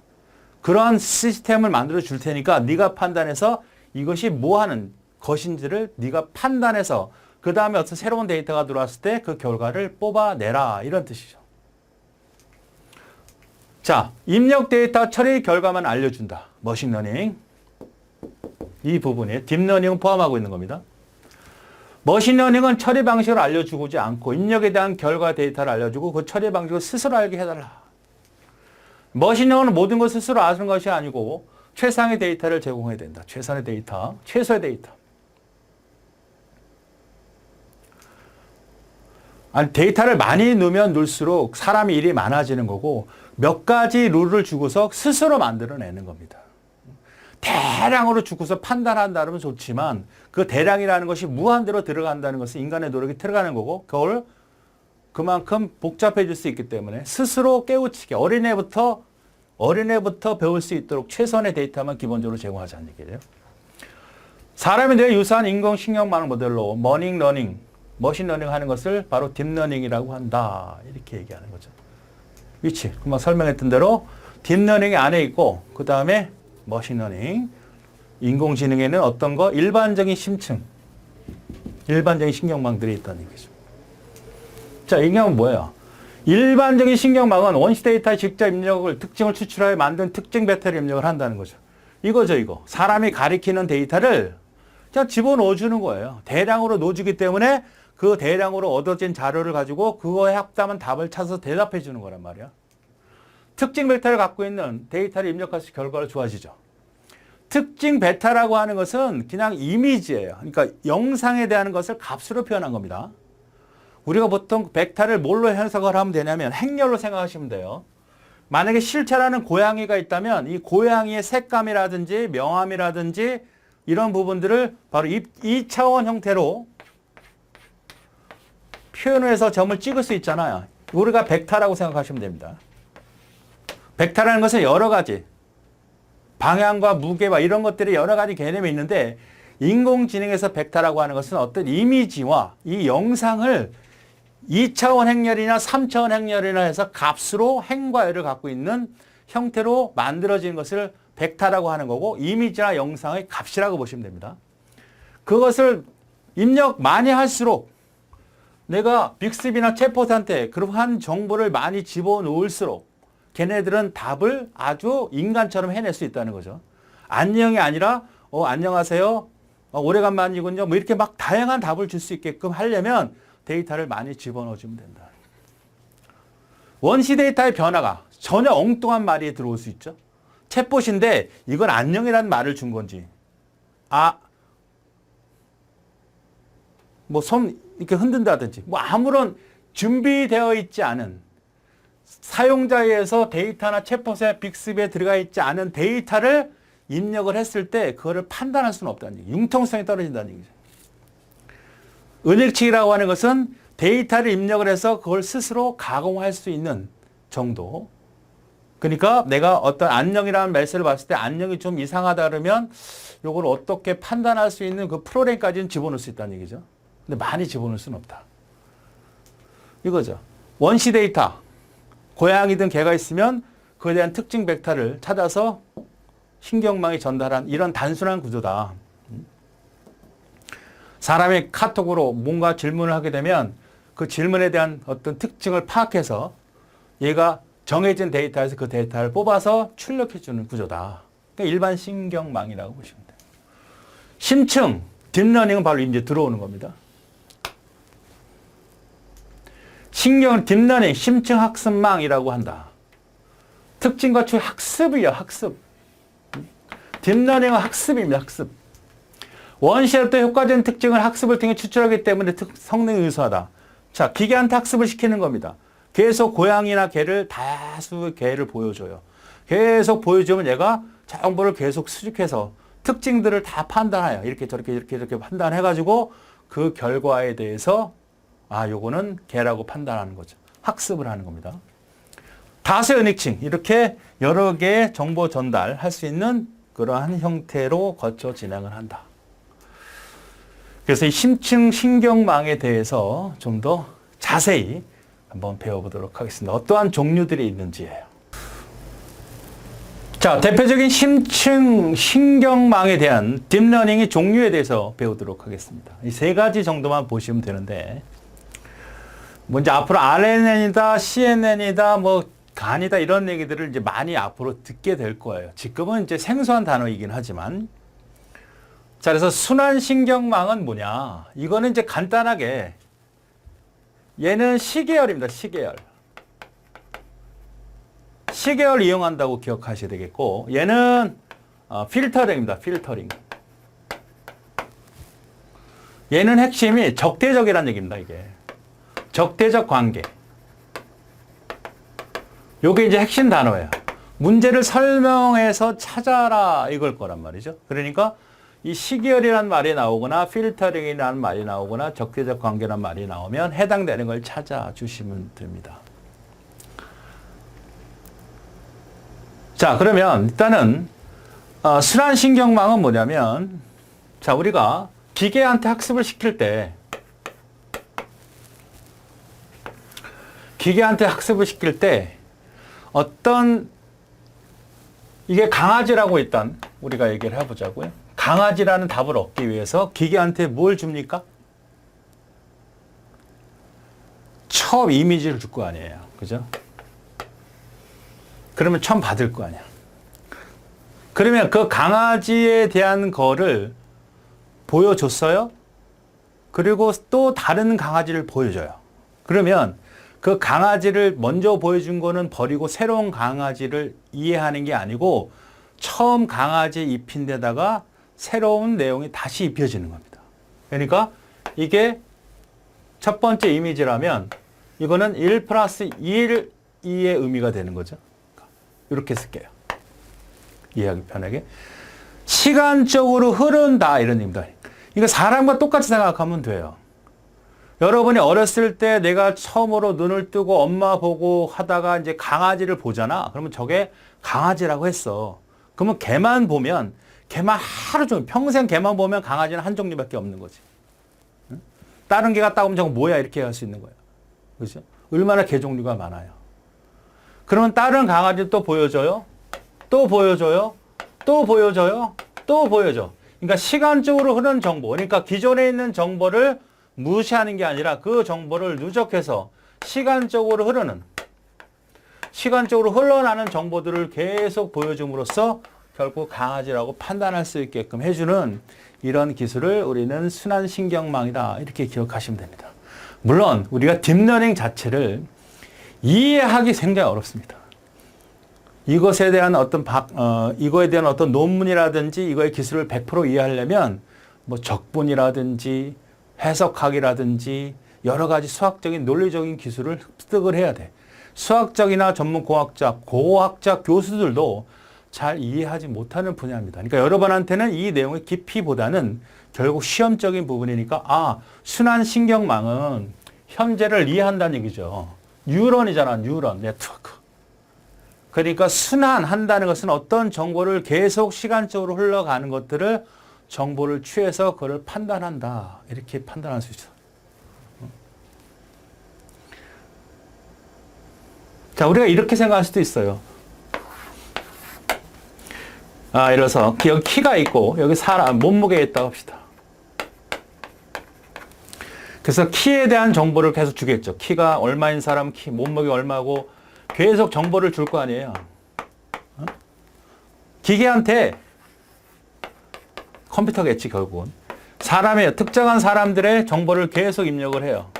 그러한 시스템을 만들어 줄 테니까 네가 판단해서 이것이 뭐 하는 것인지를 네가 판단해서 그 다음에 어떤 새로운 데이터가 들어왔을 때 그 결과를 뽑아내라. 이런 뜻이죠. 자, 입력 데이터 처리 결과만 알려준다. 머신러닝. 이 부분에 딥러닝은 포함하고 있는 겁니다. 머신러닝은 처리 방식을 알려주지 않고 입력에 대한 결과 데이터를 알려주고 그 처리 방식을 스스로 알게 해달라. 머신러닝은 모든 것을 스스로 아는 것이 아니고 최상의 데이터를 제공해야 된다. 최선의 데이터, 최소의 데이터. 아니, 데이터를 많이 넣으면 넣을수록 사람이 일이 많아지는 거고 몇 가지 룰을 주고서 스스로 만들어내는 겁니다. 대량으로 주고서 판단한다면 좋지만 그 대량이라는 것이 무한대로 들어간다는 것은 인간의 노력이 들어가는 거고 그걸 그만큼 복잡해질 수 있기 때문에 스스로 깨우치게 어린애부터 배울 수 있도록 최선의 데이터만 기본적으로 제공하자는 얘기예요. 사람에 대해 유사한 인공신경망 모델로 머신러닝 하는 것을 바로 딥러닝이라고 한다. 이렇게 얘기하는 거죠. 위치, 금방 설명했던 대로 딥러닝이 안에 있고 그 다음에 머신러닝, 인공지능에는 어떤 거? 일반적인 심층, 일반적인 신경망들이 있다는 얘기죠. 자, 이게 뭐예요? 일반적인 신경망은 원시 데이터의 직접 입력을 특징을 추출하여 만든 특징 배터리 입력을 한다는 거죠. 이거죠, 이거. 사람이 가리키는 데이터를 그냥 집어넣어주는 거예요. 대량으로 넣어주기 때문에 그 대량으로 얻어진 자료를 가지고 그거에 합당한 답을 찾아서 대답해 주는 거란 말이야. 특징 베타를 갖고 있는 데이터를 입력할 때 결과가 좋아지죠. 특징 베타라고 하는 것은 그냥 이미지예요. 그러니까 영상에 대한 것을 값으로 표현한 겁니다. 우리가 보통 벡터를 뭘로 해석을 하면 되냐면 행렬로 생각하시면 돼요. 만약에 실체라는 고양이가 있다면 이 고양이의 색감이라든지 명암이라든지 이런 부분들을 바로 2차원 형태로 표현을 해서 점을 찍을 수 있잖아요. 우리가 벡터라고 생각하시면 됩니다. 벡터라는 것은 여러 가지 방향과 무게와 이런 것들이 여러 가지 개념이 있는데 인공지능에서 벡터라고 하는 것은 어떤 이미지와 이 영상을 2차원 행렬이나 3차원 행렬이나 해서 값으로 행과 열을 갖고 있는 형태로 만들어진 것을 벡터라고 하는 거고 이미지나 영상의 값이라고 보시면 됩니다. 그것을 입력 많이 할수록 내가 빅스비나 챗봇한테 그러한 정보를 많이 집어넣을수록 걔네들은 답을 아주 인간처럼 해낼 수 있다는 거죠. 안녕이 아니라 안녕하세요. 오래간만이군요. 뭐 이렇게 막 다양한 답을 줄 수 있게끔 하려면 데이터를 많이 집어넣어주면 된다. 원시 데이터의 변화가 전혀 엉뚱한 말이 들어올 수 있죠. 챗봇인데 이건 안녕이라는 말을 준 건지, 뭐 손 이렇게 흔든다든지, 뭐 아무런 준비되어 있지 않은 사용자에서 데이터나 챗봇에 빅스비에 들어가 있지 않은 데이터를 입력을 했을 때 그거를 판단할 수는 없다는 얘기죠. 융통성이 떨어진다는 얘기죠. 은일치기라고 하는 것은 데이터를 입력을 해서 그걸 스스로 가공할 수 있는 정도. 그러니까 내가 어떤 안녕이라는 메시지를 봤을 때 안녕이 좀 이상하다 그러면 이걸 어떻게 판단할 수 있는 그 프로그램까지는 집어넣을 수 있다는 얘기죠. 근데 많이 집어넣을 수는 없다. 이거죠. 원시 데이터. 고양이든 개가 있으면 그에 대한 특징 벡터를 찾아서 신경망이 전달한 이런 단순한 구조다. 사람이 카톡으로 뭔가 질문을 하게 되면 그 질문에 대한 어떤 특징을 파악해서 얘가 정해진 데이터에서 그 데이터를 뽑아서 출력해주는 구조다. 그러니까 일반 신경망이라고 보시면 돼요. 심층, 딥러닝은 바로 이제 들어오는 겁니다. 딥러닝, 심층 학습망이라고 한다. 특징과 추 학습이에요, 학습. 딥러닝은 학습입니다, 학습. 원시부터 효과적인 특징을 학습을 통해 추출하기 때문에 성능이 우수하다. 자, 기계한테 학습을 시키는 겁니다. 계속 고양이나 개를 다수 개를 보여줘요. 계속 보여주면 얘가 정보를 계속 수집해서 특징들을 다 판단해요. 이렇게 저렇게 이렇게 판단해가지고 그 결과에 대해서 요거는 개라고 판단하는 거죠. 학습을 하는 겁니다. 다수의 은익칭, 이렇게 여러 개의 정보 전달할 수 있는 그러한 형태로 거쳐 진행을 한다. 그래서 이 심층 신경망에 대해서 좀 더 자세히 한번 배워보도록 하겠습니다. 어떠한 종류들이 있는지예요. 자, 대표적인 심층 신경망에 대한 딥러닝의 종류에 대해서 배우도록 하겠습니다. 이 세 가지 정도만 보시면 되는데, 먼저 앞으로 RNN이다, CNN이다, 뭐 간이다 이런 얘기들을 이제 많이 앞으로 듣게 될 거예요. 지금은 이제 생소한 단어이긴 하지만. 자, 그래서 순환신경망은 뭐냐? 이거는 이제 간단하게 얘는 시계열입니다. 시계열. 시계열 이용한다고 기억하셔야 되겠고, 얘는 필터링입니다. 필터링. 얘는 핵심이 적대적이라는 얘기입니다. 이게 적대적 관계. 요게 이제 핵심 단어예요. 문제를 설명해서 찾아라 이걸 거란 말이죠. 그러니까 이 시계열이라는 말이 나오거나 필터링이라는 말이 나오거나 적대적 관계라는 말이 나오면 해당되는 걸 찾아주시면 됩니다. 자, 그러면 일단은 순환신경망은 뭐냐면, 자, 우리가 기계한테 학습을 시킬 때 어떤 이게 강아지라고 일단 우리가 얘기를 해보자고요. 강아지라는 답을 얻기 위해서 기계한테 뭘 줍니까? 처음 이미지를 줄 거 아니에요. 그죠? 그러면 처음 받을 거 아니야. 그러면 그 강아지에 대한 거를 보여줬어요? 그리고 또 다른 강아지를 보여줘요. 그러면 그 강아지를 먼저 보여준 거는 버리고 새로운 강아지를 이해하는 게 아니고 처음 강아지 입힌 데다가 새로운 내용이 다시 입혀지는 겁니다. 그러니까 이게 첫 번째 이미지라면 이거는 1 플러스 1의 의미가 되는 거죠. 이렇게 쓸게요. 이해하기 편하게. 시간적으로 흐른다 이런 의미입니다. 이거 사람과 똑같이 생각하면 돼요. 여러분이 어렸을 때 내가 처음으로 눈을 뜨고 엄마 보고 하다가 이제 강아지를 보잖아. 그러면 저게 강아지라고 했어. 그러면 개만 보면 개만 하루 종일 평생 개만 보면 강아지는 한 종류밖에 없는 거지. 응? 다른 개가 딱 오면 저거 뭐야 이렇게 할 수 있는 거예요. 그렇죠? 얼마나 개 종류가 많아요. 그러면 다른 강아지 또 보여줘요. 또 보여줘요. 또 보여줘요. 또 보여줘. 그러니까 시간적으로 흐르는 정보. 그러니까 기존에 있는 정보를 무시하는 게 아니라 그 정보를 누적해서 시간적으로 흐르는 시간적으로 흘러나는 정보들을 계속 보여줌으로써 결국 강아지라고 판단할 수 있게끔 해주는 이런 기술을 우리는 순환신경망이다. 이렇게 기억하시면 됩니다. 물론 우리가 딥러닝 자체를 이해하기 굉장히 어렵습니다. 이것에 대한 이거에 대한 어떤 논문이라든지 이거의 기술을 100% 이해하려면 뭐 적분이라든지 해석학이라든지 여러 가지 수학적인 논리적인 기술을 습득을 해야 돼. 수학적이나 전문 고학자 교수들도 잘 이해하지 못하는 분야입니다. 그러니까 여러분한테는 이 내용의 깊이보다는 결국 시험적인 부분이니까 순환신경망은 현재를 이해한다는 얘기죠. 뉴런이잖아. 뉴런 네트워크. 그러니까 순환한다는 것은 어떤 정보를 계속 시간적으로 흘러가는 것들을 정보를 취해서 그걸 판단한다. 이렇게 판단할 수 있어. 자, 우리가 이렇게 생각할 수도 있어요. 이래서 여기 키가 있고 여기 사람 몸무게가 있다고 합시다. 그래서 키에 대한 정보를 계속 주겠죠. 키가 얼마인 사람, 키, 몸무게 얼마고 계속 정보를 줄 거 아니에요. 기계한테 컴퓨터겠지 결국은. 특정한 사람들의 정보를 계속 입력을 해요.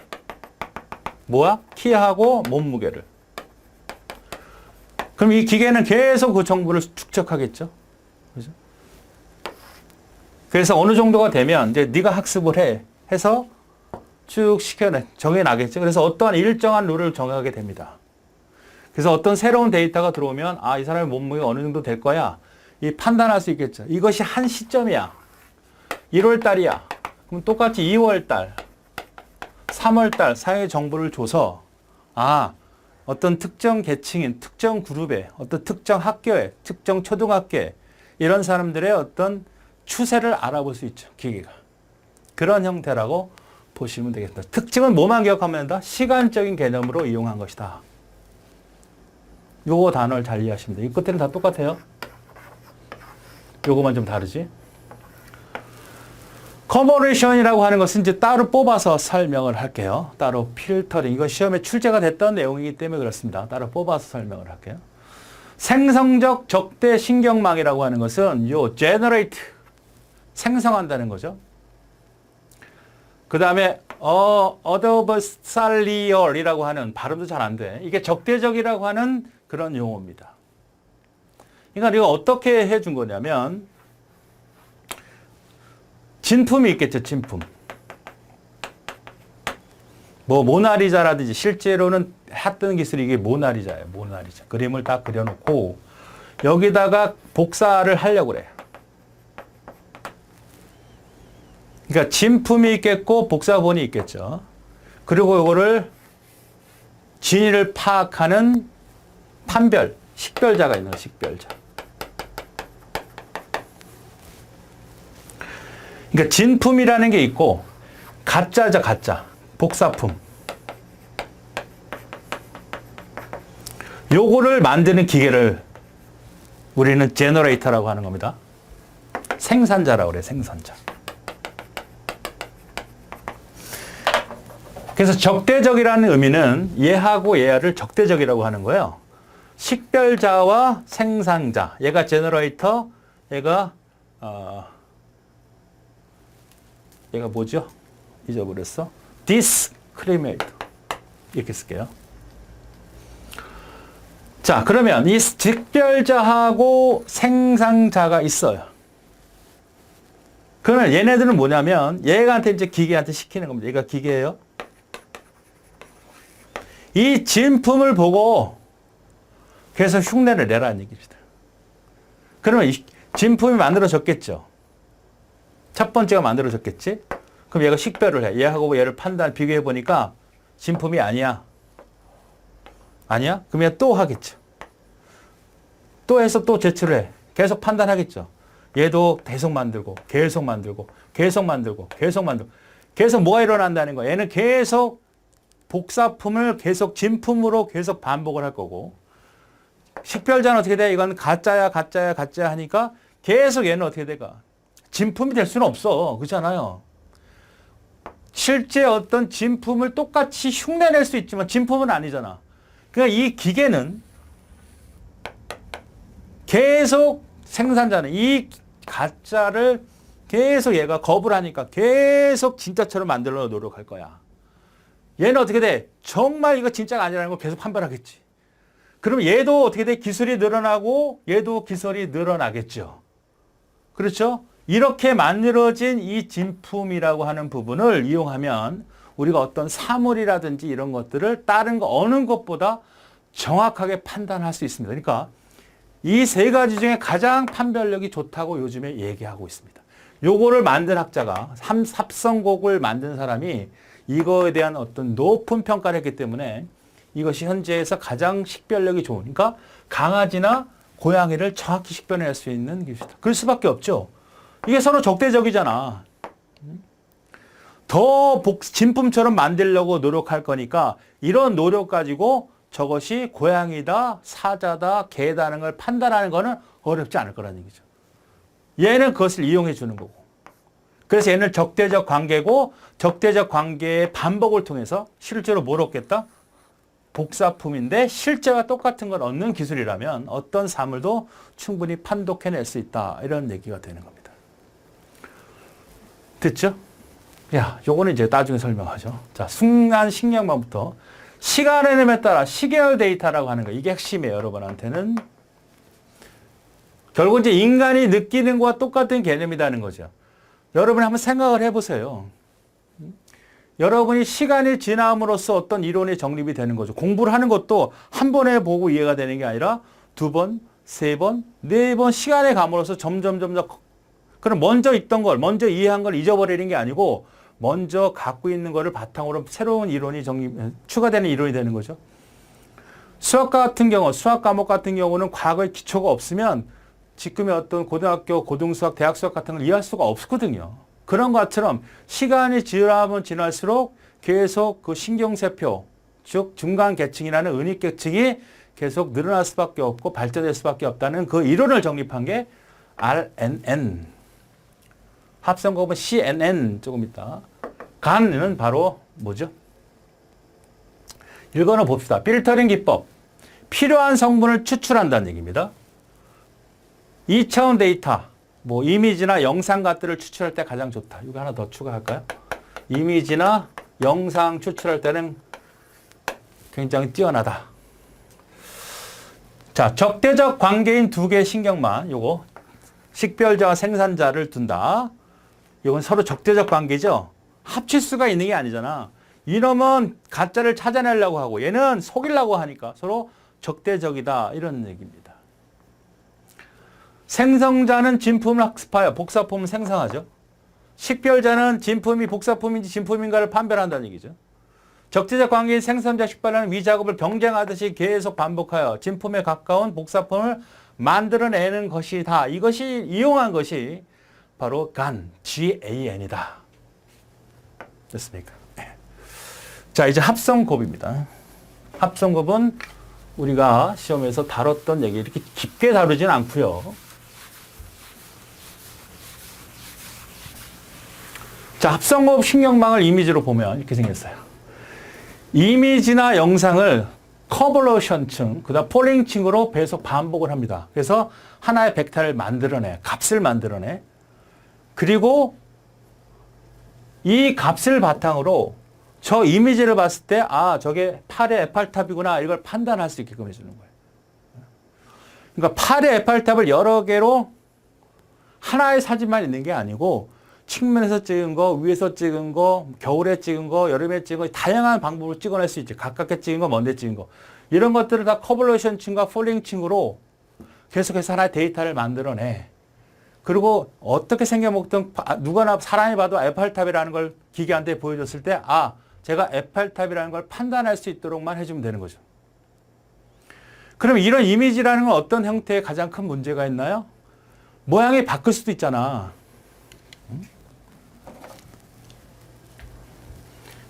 뭐야? 키하고 몸무게를. 그럼 이 기계는 계속 그 정보를 축적하겠죠. 그죠? 그래서 어느 정도가 되면 이제 네가 학습을 해서 쭉 정해나겠죠. 그래서 어떠한 일정한 룰을 정하게 됩니다. 그래서 어떤 새로운 데이터가 들어오면 이 사람의 몸무게가 어느 정도 될 거야. 이 판단할 수 있겠죠. 이것이 한 시점이야. 1월 달이야. 그럼 똑같이 2월 달, 3월 달 사이의 정보를 줘서 어떤 특정 계층인 특정 그룹의 어떤 특정 학교에 특정 초등학교에 이런 사람들의 어떤 추세를 알아볼 수 있죠. 기계가. 그런 형태라고 보시면 되겠다. 특징은 뭐만 기억하면 된다? 시간적인 개념으로 이용한 것이다. 요거 단어를 잘 이해하시면 돼요. 이 끝에는 다 똑같아요. 요거만 좀 다르지. 커버레이션이라고 하는 것은 이제 따로 뽑아서 설명을 할게요. 따로 필터링. 이건 시험에 출제가 됐던 내용이기 때문에 그렇습니다. 따로 뽑아서 설명을 할게요. 생성적 적대 신경망이라고 하는 것은 generate 생성한다는 거죠. 그 다음에 adversarial이라고 하는 발음도 잘 안 돼. 이게 적대적이라고 하는 그런 용어입니다. 그러니까 이거 어떻게 해준 거냐면 진품이 있겠죠. 진품. 뭐 모나리자라든지 실제로는 했던 기술이 이게 모나리자예요. 모나리자. 그림을 딱 그려놓고 여기다가 복사를 하려고 그래요. 그러니까 진품이 있겠고 복사본이 있겠죠. 그리고 이거를 진위를 파악하는 판별, 식별자가 있는 거예요. 식별자. 그러니까 진품이라는 게 있고 가짜죠. 가짜. 복사품. 요거를 만드는 기계를 우리는 제너레이터라고 하는 겁니다. 생산자라고 그래요. 생산자. 그래서 적대적이라는 의미는 얘하고 얘를 적대적이라고 하는 거예요. 식별자와 생산자. 얘가 제너레이터, 얘가 뭐죠? 잊어버렸어. discriminator. 이렇게 쓸게요. 자, 그러면 이 식별자하고 생산자가 있어요. 그러면 얘네들은 뭐냐면 얘한테 이제 기계한테 시키는 겁니다. 얘가 기계예요. 이 진품을 보고 계속 흉내를 내라는 얘기입니다. 그러면 이 진품이 만들어졌겠죠. 첫 번째가 만들어졌겠지. 그럼 얘가 식별을 해. 얘하고 얘를 비교해 보니까 진품이 아니야. 아니야? 그럼 얘 또 하겠죠. 또 해서 또 제출을 해. 계속 판단하겠죠. 얘도 계속 만들고, 계속 만들고, 계속 만들고, 계속 만들고. 계속 뭐가 일어난다는 거야? 얘는 계속 복사품을 계속 진품으로 계속 반복을 할 거고, 식별자는 어떻게 돼? 이건 가짜야, 가짜야, 가짜야 하니까 계속 얘는 어떻게 돼가? 진품이 될 수는 없어. 그렇잖아요. 실제 어떤 진품을 똑같이 흉내낼 수 있지만 진품은 아니잖아. 그러니까 이 기계는 계속 생산자는 이 가짜를 계속 얘가 거부를 하니까 계속 진짜처럼 만들려고 노력할 거야. 얘는 어떻게 돼? 정말 이거 진짜가 아니라는 걸 계속 판별하겠지. 그럼 얘도 어떻게 돼? 기술이 늘어나고 얘도 기술이 늘어나겠죠. 그렇죠? 이렇게 만들어진 이 진품이라고 하는 부분을 이용하면 우리가 어떤 사물이라든지 이런 것들을 다른 거 어느 것보다 정확하게 판단할 수 있습니다. 그러니까 이 세 가지 중에 가장 판별력이 좋다고 요즘에 얘기하고 있습니다. 요거를 만든 학자가 합성곡을 만든 사람이 이거에 대한 어떤 높은 평가를 했기 때문에 이것이 현재에서 가장 식별력이 좋은, 그러니까 강아지나 고양이를 정확히 식별해낼 수 있는 기술이다. 그럴 수밖에 없죠. 이게 서로 적대적이잖아. 더 진품처럼 만들려고 노력할 거니까 이런 노력 가지고 저것이 고양이다, 사자다, 개다는 걸 판단하는 거는 어렵지 않을 거라는 얘기죠. 얘는 그것을 이용해 주는 거고. 그래서 얘는 적대적 관계고 적대적 관계의 반복을 통해서 실제로 뭘 얻겠다? 복사품인데 실제와 똑같은 걸 얻는 기술이라면 어떤 사물도 충분히 판독해낼 수 있다. 이런 얘기가 되는 겁니다. 됐죠? 야, 요거는 이제 나중에 설명하죠. 자, 순간 신경망부터 시간의 흐름에 따라 시계열 데이터라고 하는 거. 이게 핵심이에요, 여러분한테는. 결국 이제 인간이 느끼는 것과 똑같은 개념이라는 거죠. 여러분이 한번 생각을 해보세요. 여러분이 시간이 지남으로써 어떤 이론이 정립이 되는 거죠. 공부를 하는 것도 한 번에 보고 이해가 되는 게 아니라 두 번, 세 번, 네 번 시간에 감으로써 점점 그럼 먼저 있던 걸, 먼저 이해한 걸 잊어버리는 게 아니고 먼저 갖고 있는 거를 바탕으로 새로운 이론이 추가되는 이론이 되는 거죠. 수학 같은 경우, 수학 과목 같은 경우는 과거에 기초가 없으면 지금의 어떤 고등학교, 고등수학, 대학 수학 같은 걸 이해할 수가 없거든요. 그런 것처럼 시간이 지나면 지날수록 계속 그 신경세포, 즉 중간계층이라는 은익계층이 계속 늘어날 수밖에 없고 발전될 수밖에 없다는 그 이론을 정립한 게 RNN. 합성곱은 CNN 조금 있다. 간은 바로 뭐죠? 읽어는 봅시다. 필터링 기법. 필요한 성분을 추출한다는 얘기입니다. 2차원 데이터, 뭐 이미지나 영상 같들을 추출할 때 가장 좋다. 이거 하나 더 추가할까요? 이미지나 영상 추출할 때는 굉장히 뛰어나다. 자, 적대적 관계인 두 개의 신경만, 요거 식별자와 생산자를 둔다. 이건 서로 적대적 관계죠. 합칠 수가 있는 게 아니잖아. 이놈은 가짜를 찾아내려고 하고 얘는 속이려고 하니까 서로 적대적이다. 이런 얘기입니다. 생성자는 진품을 학습하여 복사품을 생성하죠. 식별자는 진품이 복사품인지 진품인가를 판별한다는 얘기죠. 적대적 관계인 생성자 식별하는 위작업을 경쟁하듯이 계속 반복하여 진품에 가까운 복사품을 만들어내는 것이다. 이것이 이용한 것이 바로 GAN이다. 됐습니까? 자, 이제 합성곱입니다. 합성곱은 우리가 시험에서 다뤘던 얘기 이렇게 깊게 다루진 않고요. 자, 합성곱 신경망을 이미지로 보면 이렇게 생겼어요. 이미지나 영상을 컨볼루션층, 그다음 폴링층으로 계속 반복을 합니다. 그래서 하나의 벡터를 만들어내, 값을 만들어내. 그리고 이 값을 바탕으로 저 이미지를 봤을 때, 아, 저게 8의 에펠탑이구나, 이걸 판단할 수 있게끔 해주는 거예요. 그러니까 8의 에펠탑을 여러 개로 하나의 사진만 있는 게 아니고 측면에서 찍은 거, 위에서 찍은 거, 겨울에 찍은 거, 여름에 찍은 거, 다양한 방법으로 찍어낼 수 있지. 가깝게 찍은 거, 먼데 찍은 거. 이런 것들을 다 컨볼루션층과 폴링층으로 계속해서 하나의 데이터를 만들어내. 그리고 어떻게 생겨먹든 누구나 사람이 봐도 에펠탑이라는 걸 기계한테 보여줬을 때, 아, 제가 에펠탑이라는 걸 판단할 수 있도록만 해주면 되는 거죠. 그럼 이런 이미지라는 건 어떤 형태의 가장 큰 문제가 있나요? 모양이 바뀔 수도 있잖아.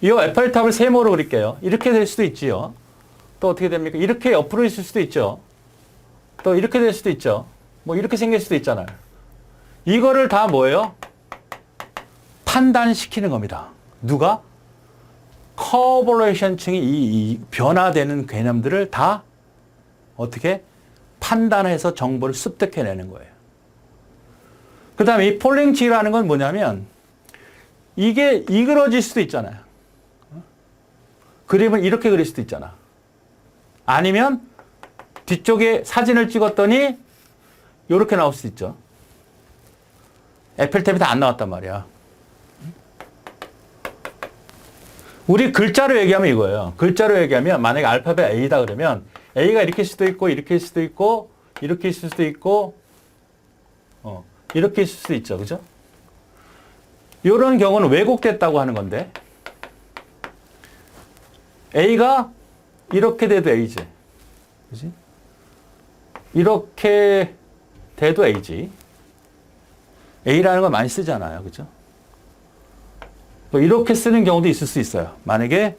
이 에펠탑을 세모로 그릴게요. 이렇게 될 수도 있지요. 또 어떻게 됩니까? 이렇게 옆으로 있을 수도 있죠. 또 이렇게 될 수도 있죠. 뭐 이렇게 생길 수도 있잖아요. 이거를 다 뭐예요? 판단시키는 겁니다. 누가? 컨볼루션층이 이 변화되는 개념들을 다 어떻게? 판단해서 정보를 습득해내는 거예요. 그 다음에 이 폴링칭이라는 건 뭐냐면 이게 이그러질 수도 있잖아요. 그림을 이렇게 그릴 수도 있잖아. 아니면 뒤쪽에 사진을 찍었더니 이렇게 나올 수도 있죠. 에펠탑이 다 안 나왔단 말이야. 우리 글자로 얘기하면 이거예요. 글자로 얘기하면 만약에 알파벳 A다 그러면 A가 이렇게 수도 있고 이렇게 수도 있고 이렇게 있을 수도 있고 이렇게 있을 수도 있죠. 그죠? 이런 경우는 왜곡됐다고 하는 건데 A가 이렇게 돼도 A지. 그지? 이렇게 돼도 A지. A라는 걸 많이 쓰잖아요. 그죠? 또 이렇게 쓰는 경우도 있을 수 있어요. 만약에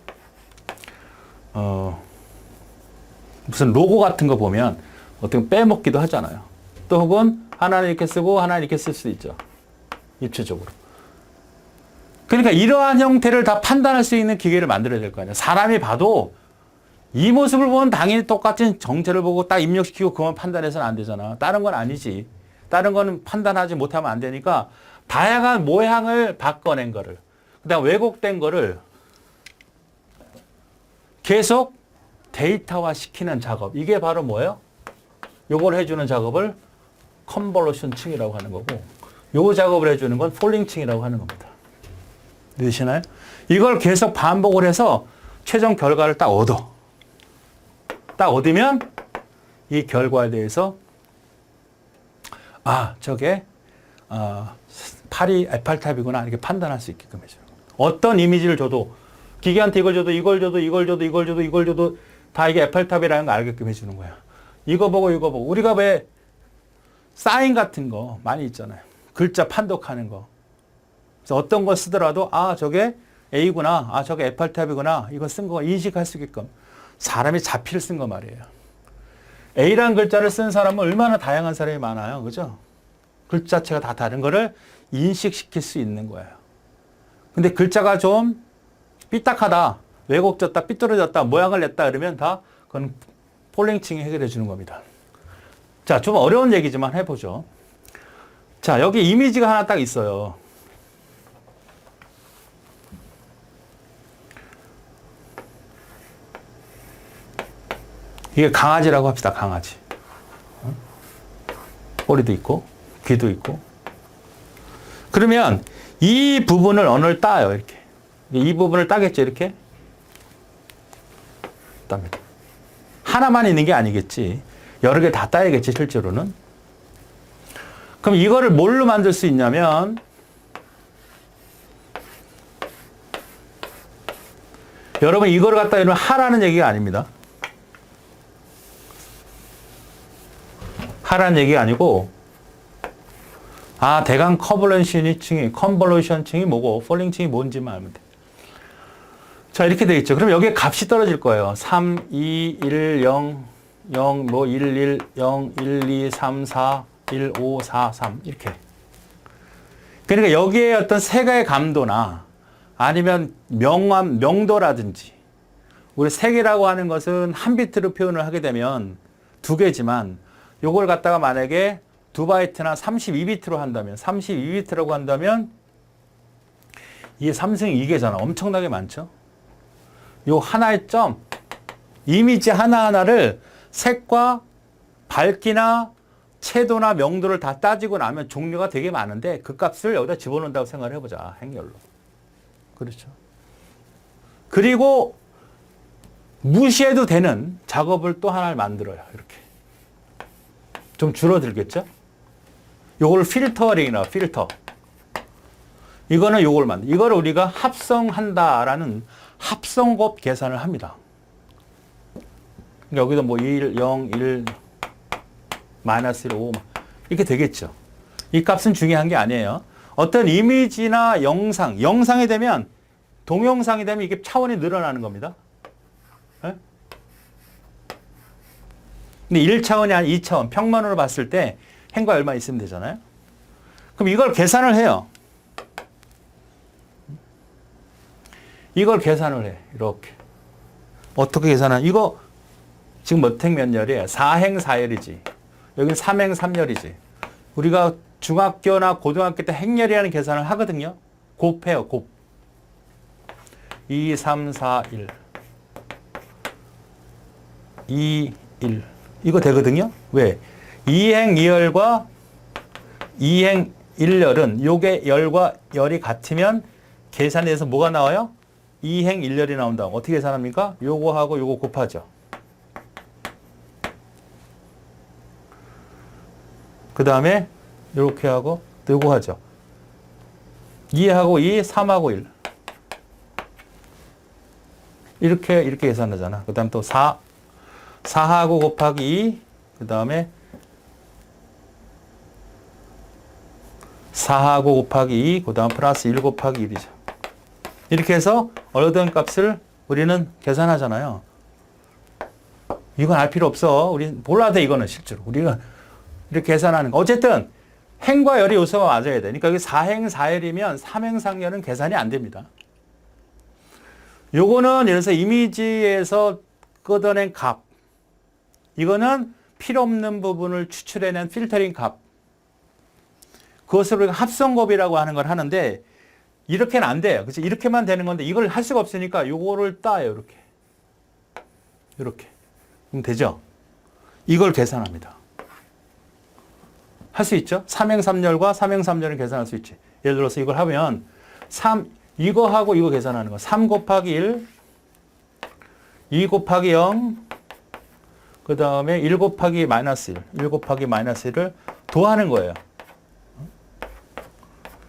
무슨 로고 같은 거 보면 어떻게 빼먹기도 하잖아요. 또 혹은 하나는 이렇게 쓰고 하나는 이렇게 쓸 수도 있죠. 입체적으로. 그러니까 이러한 형태를 다 판단할 수 있는 기계를 만들어야 될 거 아니에요. 사람이 봐도 이 모습을 보면 당연히 똑같은 정체를 보고 딱 입력시키고 그만 판단해서는 안 되잖아. 다른 건 아니지. 다른 거는 판단하지 못하면 안 되니까 다양한 모양을 바꿔낸 거를 그다음 왜곡된 거를 계속 데이터화 시키는 작업. 이게 바로 뭐예요? 요걸 해주는 작업을 컨볼루션층이라고 하는 거고 요 작업을 해주는 건 폴링층이라고 하는 겁니다. 되시나요? 이걸 계속 반복을 해서 최종 결과를 딱 얻어. 딱 얻으면 이 결과에 대해서 저게 팔이 에펠탑이구나 이렇게 판단할 수 있게끔 해줘요. 어떤 이미지를 줘도 기계한테 이걸 줘도 이걸 줘도 이걸 줘도 이걸 줘도 이걸 줘도 다 이게 에펠탑이라는 걸 알게끔 해주는 거야. 이거 보고 우리가 왜 사인 같은 거 많이 있잖아요. 글자 판독하는 거. 그래서 어떤 거 쓰더라도 저게 A구나, 저게 에펠탑이구나 이거 쓴 거 인식할 수 있게끔 사람이 자필 쓴 거 말이에요. A라는 글자를 쓴 사람은 얼마나 다양한 사람이 많아요. 그죠? 글자체가 다 다른 거를 인식시킬 수 있는 거예요. 근데 글자가 좀 삐딱하다, 왜곡졌다, 삐뚤어졌다, 모양을 냈다 그러면 다 그건 폴링칭이 해결해 주는 겁니다. 자, 좀 어려운 얘기지만 해보죠. 자, 여기 이미지가 하나 딱 있어요. 이게 강아지라고 합시다. 강아지. 꼬리도 있고 귀도 있고. 그러면 이 부분을 언어를 따요. 이렇게. 이 부분을 따겠죠. 이렇게. 땁니다. 하나만 있는 게 아니겠지. 여러 개 다 따야겠지. 실제로는. 그럼 이거를 뭘로 만들 수 있냐면 여러분 이거를 갖다 이러면 하라는 얘기가 아닙니다. 하라는 얘기가 아니고 대강 컨볼루션층이 뭐고 폴링층이 뭔지만 알면 돼. 자, 이렇게 되어 있죠. 그럼 여기에 값이 떨어질 거예요. 3, 2, 1, 0, 0, 1, 1, 0, 1, 2, 3, 4, 1, 5, 4, 3 이렇게. 그러니까 여기에 어떤 세가의 감도나 아니면 명도라든지 우리 색이라고 하는 것은 한 비트로 표현을 하게 되면 두 개지만 요걸 갖다가 만약에 2바이트나 32비트로 한다면 32비트라고 한다면 이게 3승 2개잖아. 엄청나게 많죠. 요 하나의 점 이미지 하나하나를 색과 밝기나 채도나 명도를 다 따지고 나면 종류가 되게 많은데 그 값을 여기다 집어넣는다고 생각을 해보자. 행렬로. 그렇죠. 그리고 무시해도 되는 작업을 또 하나를 만들어요. 이렇게. 좀 줄어들겠죠? 요걸 필터링이라 필터. 이거는 요걸 이거를 우리가 합성한다라는 합성곱 계산을 합니다. 여기도 뭐 1, 0, 1, 마이너스 1, 5 이렇게 되겠죠. 이 값은 중요한 게 아니에요. 어떤 이미지나 영상이 되면 동영상이 되면 이게 차원이 늘어나는 겁니다. 네? 근데 1차원이 아니라 2차원 평면으로 봤을 때 행과 얼마 있으면 되잖아요. 그럼 이걸 계산을 해요. 이걸 계산을 해. 이렇게. 어떻게 계산하냐. 이거 지금 몇 행 몇 열이에요? 4행 4열이지. 여기는 삼행삼열이지. 우리가 중학교나 고등학교 때 행렬이라는 계산을 하거든요. 곱해요, 곱. 2, 3, 4, 1. 2, 1. 이거 되거든요. 왜? 2행 2열과 2행 1열은 요게 열과 열이 같으면 계산에서 뭐가 나와요? 2행 1열이 나온다. 어떻게 계산합니까? 요거하고 요거 곱하죠. 그 다음에 이렇게 하고 요거 하죠. 2하고 2, 3하고 1. 이렇게 계산하잖아. 그 다음 또 4하고 곱하기 2, 그 다음에 4하고 곱하기 2, 그 다음 플러스 1 곱하기 1이죠. 이렇게 해서 얻은 값을 우리는 계산하잖아요. 이건 알 필요 없어. 우린 몰라도 돼, 이거는 실제로. 우리가 이렇게 계산하는 거. 어쨌든 행과 열의 요소가 맞아야 돼. 그러니까 여기 4행 4열이면 3행 3열은 계산이 안 됩니다. 요거는 예를 들어서 이미지에서 끄어낸 값. 이거는 필요 없는 부분을 추출해낸 필터링 값. 그것을 우리가 합성곱이라고 하는 걸 하는데 이렇게는 안 돼요. 그래서 이렇게만 되는 건데 이걸 할 수가 없으니까 요거를 따요. 이렇게. 이렇게. 그럼 되죠? 이걸 계산합니다. 할 수 있죠? 3행 3열과 3행 3열을 계산할 수 있지. 예를 들어서 이걸 하면 이거하고 이거 계산하는 거. 3 곱하기 1, 2 곱하기 0, 그 다음에 1 곱하기 마이너스 1 곱하기 마이너스 1을 더하는 거예요.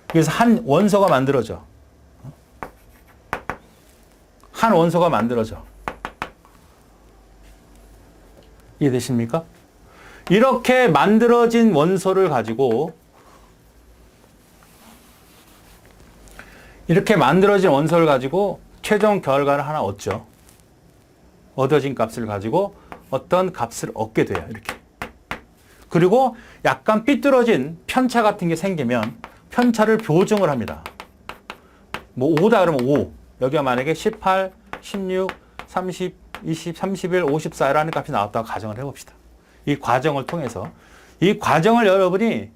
그래서 한 원소가 만들어져. 한 원소가 만들어져. 이해되십니까? 이렇게 만들어진 원소를 가지고 최종 결과를 하나 얻죠. 얻어진 값을 가지고 어떤 값을 얻게 돼요. 이렇게. 그리고 약간 삐뚤어진 편차 같은 게 생기면 편차를 보정을 합니다. 뭐 5다 그러면 5. 여기가 만약에 18, 16, 30, 20, 31, 54라는 값이 나왔다고 가정을 해봅시다. 이 과정을 통해서. 이 과정을 여러분이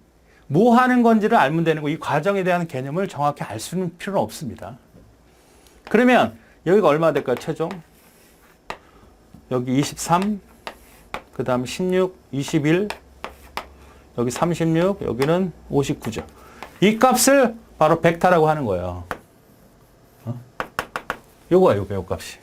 뭐 하는 건지를 알면 되는 거, 이 과정에 대한 개념을 정확히 알 수는 필요는 없습니다. 그러면 여기가 얼마 될까요? 최종. 여기 23, 그 다음 16, 21, 여기 36, 여기는 59죠. 이 값을 바로 벡터라고 하는 거예요. 요거야, 요 값이.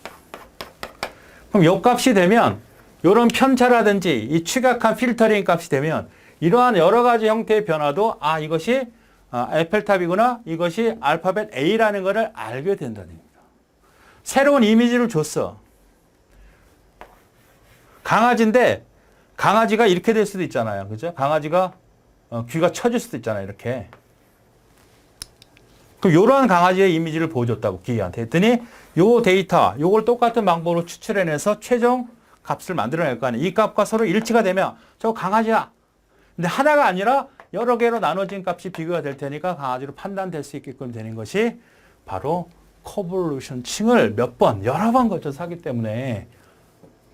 그럼 요 값이 되면, 요런 편차라든지 이 취약한 필터링 값이 되면, 이러한 여러 가지 형태의 변화도, 이것이 에펠탑이구나, 이것이 알파벳 A라는 것을 알게 된다는 겁니다. 새로운 이미지를 줬어. 강아지인데, 강아지가 이렇게 될 수도 있잖아요. 그죠? 강아지가 귀가 처질 수도 있잖아요. 이렇게. 그럼 요러한 강아지의 이미지를 보여줬다고 기계한테 했더니 요 데이터, 요걸 똑같은 방법으로 추출해내서 최종 값을 만들어낼 거 아니에요. 이 값과 서로 일치가 되면 저거 강아지야. 근데 하나가 아니라 여러 개로 나눠진 값이 비교가 될 테니까 강아지로 판단될 수 있게끔 되는 것이 바로 컨볼루션 층을 몇 번, 여러 번 거쳐서 하기 때문에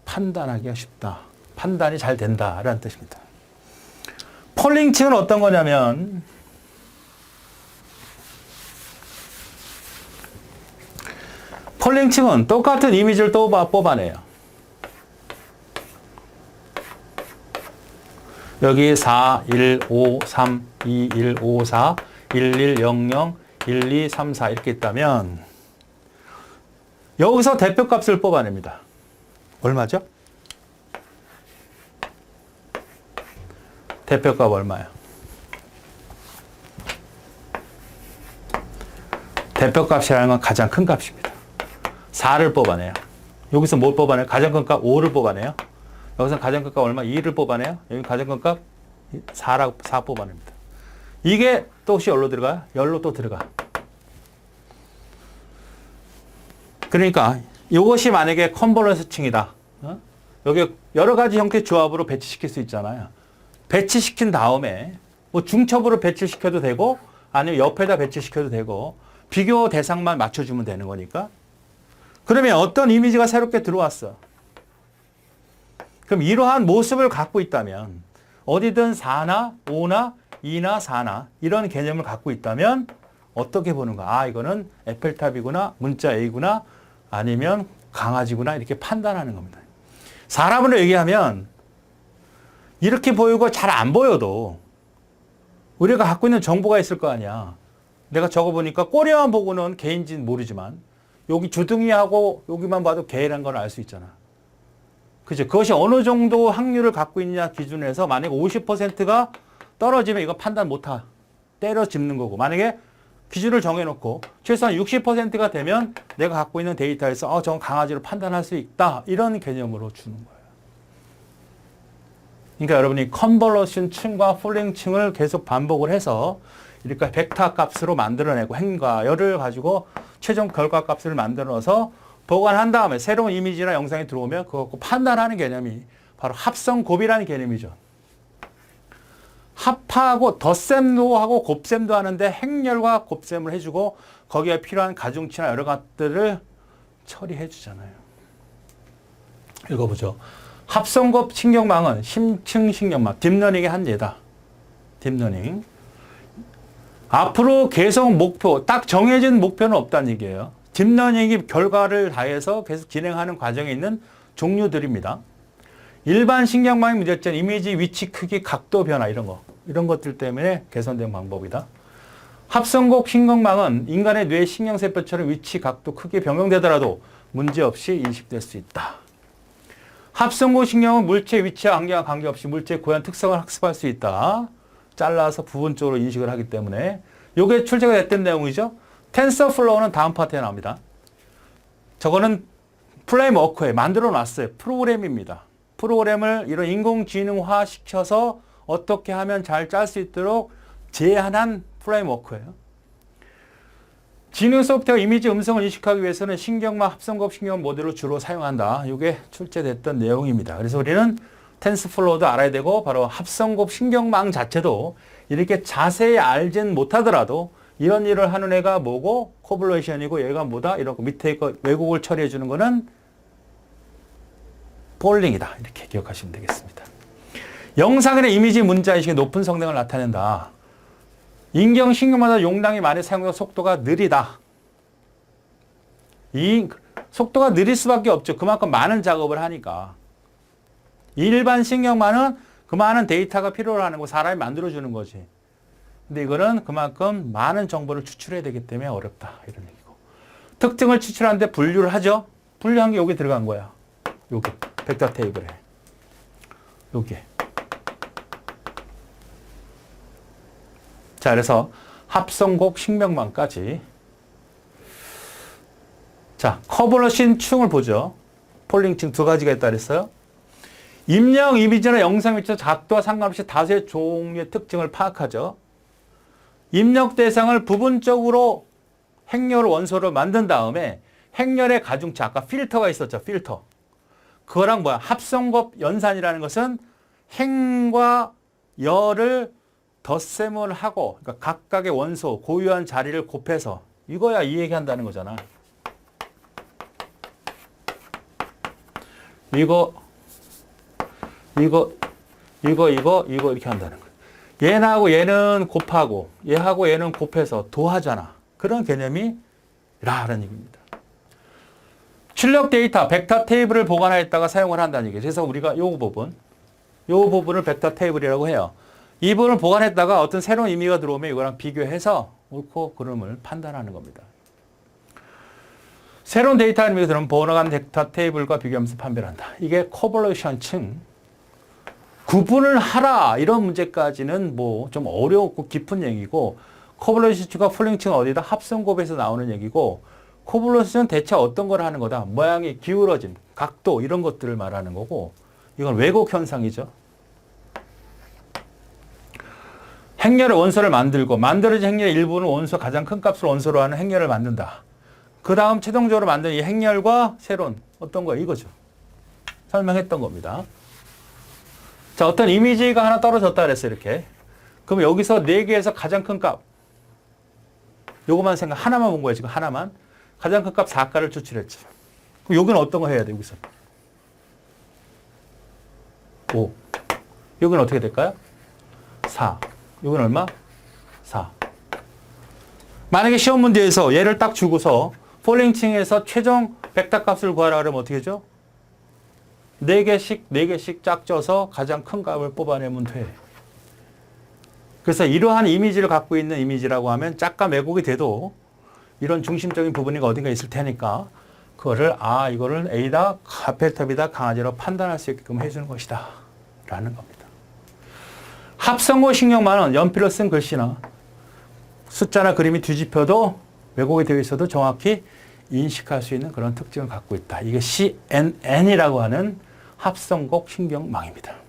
판단하기가 쉽다. 판단이 잘 된다라는 뜻입니다. 폴링층은 어떤 거냐면 폴링층은 똑같은 이미지를 또 뽑아내요. 여기 4, 1, 5, 3, 2, 1, 5, 4, 1, 1, 0, 0, 1, 2, 3, 4 이렇게 있다면 여기서 대표값을 뽑아냅니다. 얼마죠? 대표값 얼마예요? 대표값이라는 건 가장 큰 값입니다. 4를 뽑아내요. 여기서 뭘 뽑아내요? 가장 큰 값 5를 뽑아내요. 여기서 가장 큰 값 얼마? 2를 뽑아내요. 여기 가장 큰 값 4 뽑아냅니다. 이게 또 혹시 열로 들어가요? 열로 또 들어가. 그러니까 이것이 만약에 컨볼런스층이다. 여기 여러 가지 형태의 조합으로 배치시킬 수 있잖아요. 배치시킨 다음에 뭐 중첩으로 배치시켜도 되고 아니면 옆에다 배치시켜도 되고 비교 대상만 맞춰주면 되는 거니까. 그러면 어떤 이미지가 새롭게 들어왔어. 그럼 이러한 모습을 갖고 있다면 어디든 4나 5나 2나 4나 이런 개념을 갖고 있다면 어떻게 보는가? 아, 이거는 에펠탑이구나, 문자 A구나, 아니면 강아지구나 이렇게 판단하는 겁니다. 사람으로 얘기하면 이렇게 보이고 잘 안 보여도 우리가 갖고 있는 정보가 있을 거 아니야. 내가 적어보니까 꼬리만 보고는 개인지는 모르지만 여기 주둥이하고 여기만 봐도 개라는 걸 알 수 있잖아. 그죠? 그것이 어느 정도 확률을 갖고 있냐 기준에서 만약에 50%가 떨어지면 이거 판단 못하. 때려 짚는 거고. 만약에 기준을 정해놓고 최소한 60%가 되면 내가 갖고 있는 데이터에서 저건 강아지로 판단할 수 있다. 이런 개념으로 주는 거예요. 그러니까 여러분이 컨볼루션 층과 폴링 층을 계속 반복을 해서 이렇게 벡터 값으로 만들어내고 행과 열을 가지고 최종 결과 값을 만들어서 보관한 다음에 새로운 이미지나 영상이 들어오면 그거 갖고 판단하는 개념이 바로 합성 곱이라는 개념이죠. 합하고 덧셈도 하고 곱셈도 하는데 행렬과 곱셈을 해주고 거기에 필요한 가중치나 여러 것들을 처리해 주잖아요. 읽어보죠. 합성곱 신경망은 심층 신경망, 딥러닝의 한 예다. 딥러닝. 앞으로 계속 목표, 딱 정해진 목표는 없다는 얘기예요. 딥러닝이 결과를 다해서 계속 진행하는 과정에 있는 종류들입니다. 일반 신경망의 문제점, 이미지, 위치, 크기, 각도 변화 이런 것들 때문에 개선된 방법이다. 합성곡 신경망은 인간의 뇌 신경세포처럼 위치, 각도, 크기 변경되더라도 문제없이 인식될 수 있다. 합성곡 신경은 물체 위치와 환경과 관계없이 물체의 고유한 특성을 학습할 수 있다. 잘라서 부분적으로 인식을 하기 때문에 이게 출제가 됐던 내용이죠. 텐서플로우는 다음 파트에 나옵니다. 저거는 프레임워크에 만들어 놨어요. 프로그램입니다. 프로그램을 이런 인공지능화 시켜서 어떻게 하면 잘 짤 수 있도록 제한한 프레임워크예요. 지능 소프트웨어 이미지 음성을 인식하기 위해서는 신경망 합성곱 신경 모델을 주로 사용한다. 이게 출제됐던 내용입니다. 그래서 우리는 텐서플로우도 알아야 되고 바로 합성곱 신경망 자체도 이렇게 자세히 알진 못하더라도 이런 일을 하는 애가 뭐고 코블레이션이고 얘가 뭐다 이런 거 밑에 거 왜곡을 처리해 주는 거는 폴링이다. 이렇게 기억하시면 되겠습니다. 영상의 이미지 문자인식의 높은 성능을 나타낸다. 인경신경마다 용량이 많이 사용되고 속도가 느리다. 이 속도가 느릴 수밖에 없죠. 그만큼 많은 작업을 하니까. 일반 신경만은 그 많은 데이터가 필요로 하는 거 사람이 만들어주는 거지. 근데 이거는 그만큼 많은 정보를 추출해야 되기 때문에 어렵다. 이런 얘기고. 특징을 추출하는데 분류를 하죠. 분류한 게 여기 들어간 거야. 여기. 벡터 테이블에. 여기에. 자, 그래서 합성곡 신경망까지. 자, 컨볼루션 층을 보죠. 폴링층 두 가지가 있다 그랬어요. 입력 이미지나 영상 위치 각도와 상관없이 다수의 종류의 특징을 파악하죠. 입력 대상을 부분적으로 행렬 원소로 만든 다음에 행렬의 가중치, 아까 필터가 있었죠. 필터. 그거랑 뭐야? 합성곱 연산이라는 것은 행과 열을 덧셈을 하고 그러니까 각각의 원소, 고유한 자리를 곱해서 이거야 이 얘기한다는 거잖아. 이거 이렇게 한다는 거야. 얘하고 얘는 곱하고 얘하고 얘는 곱해서 도하잖아. 그런 개념이 라는 얘기입니다. 출력 데이터, 벡터 테이블을 보관하였다가 사용을 한다는 얘기죠. 그래서 우리가 요 부분을 벡터 테이블이라고 해요. 이 부분을 보관했다가 어떤 새로운 의미가 들어오면 이거랑 비교해서 옳고 그름을 판단하는 겁니다. 새로운 데이터 의미가 들어오면 보관한 벡터 테이블과 비교하면서 판별한다. 이게 컨볼루션 층. 구분을 하라 이런 문제까지는 뭐 좀 어렵고 깊은 얘기고 컨볼루션 층과 폴링 층은 어디다 합성곱에서 나오는 얘기고 컨볼루션은 대체 어떤 걸 하는 거다. 모양이 기울어짐, 각도 이런 것들을 말하는 거고 이건 왜곡 현상이죠. 행렬의 원소를 만들고 만들어진 행렬의 일부는 원소 가장 큰 값을 원소로 하는 행렬을 만든다. 그 다음 최종적으로 만든 이 행렬과 세론 어떤 거 이거죠. 설명했던 겁니다. 자, 어떤 이미지가 하나 떨어졌다 그랬어요. 이렇게. 그럼 여기서 4개에서 가장 큰 값. 요거만 하나만 본 거예요. 지금 하나만. 가장 큰 값 4가를 추출했죠. 그럼 여기는 어떤 거 해야 돼, 여기서? 5. 여기는 어떻게 될까요? 4. 여기는 얼마? 4. 만약에 시험 문제에서 얘를 딱 주고서 폴링칭에서 최종 벡터 값을 구하라 그러면 어떻게 하죠? 4개씩 짝져서 가장 큰 값을 뽑아내면 돼. 그래서 이러한 이미지를 갖고 있는 이미지라고 하면 짝과 매곡이 돼도 이런 중심적인 부분이 어딘가 있을 테니까 그거를 이거를 A다, 카펠터 B다, 강아지로 판단할 수 있게끔 해주는 것이다 라는 겁니다. 합성고 신경만은 연필로 쓴 글씨나 숫자나 그림이 뒤집혀도 왜곡이 되어 있어도 정확히 인식할 수 있는 그런 특징을 갖고 있다. 이게 CNN이라고 하는 합성곡 신경망입니다.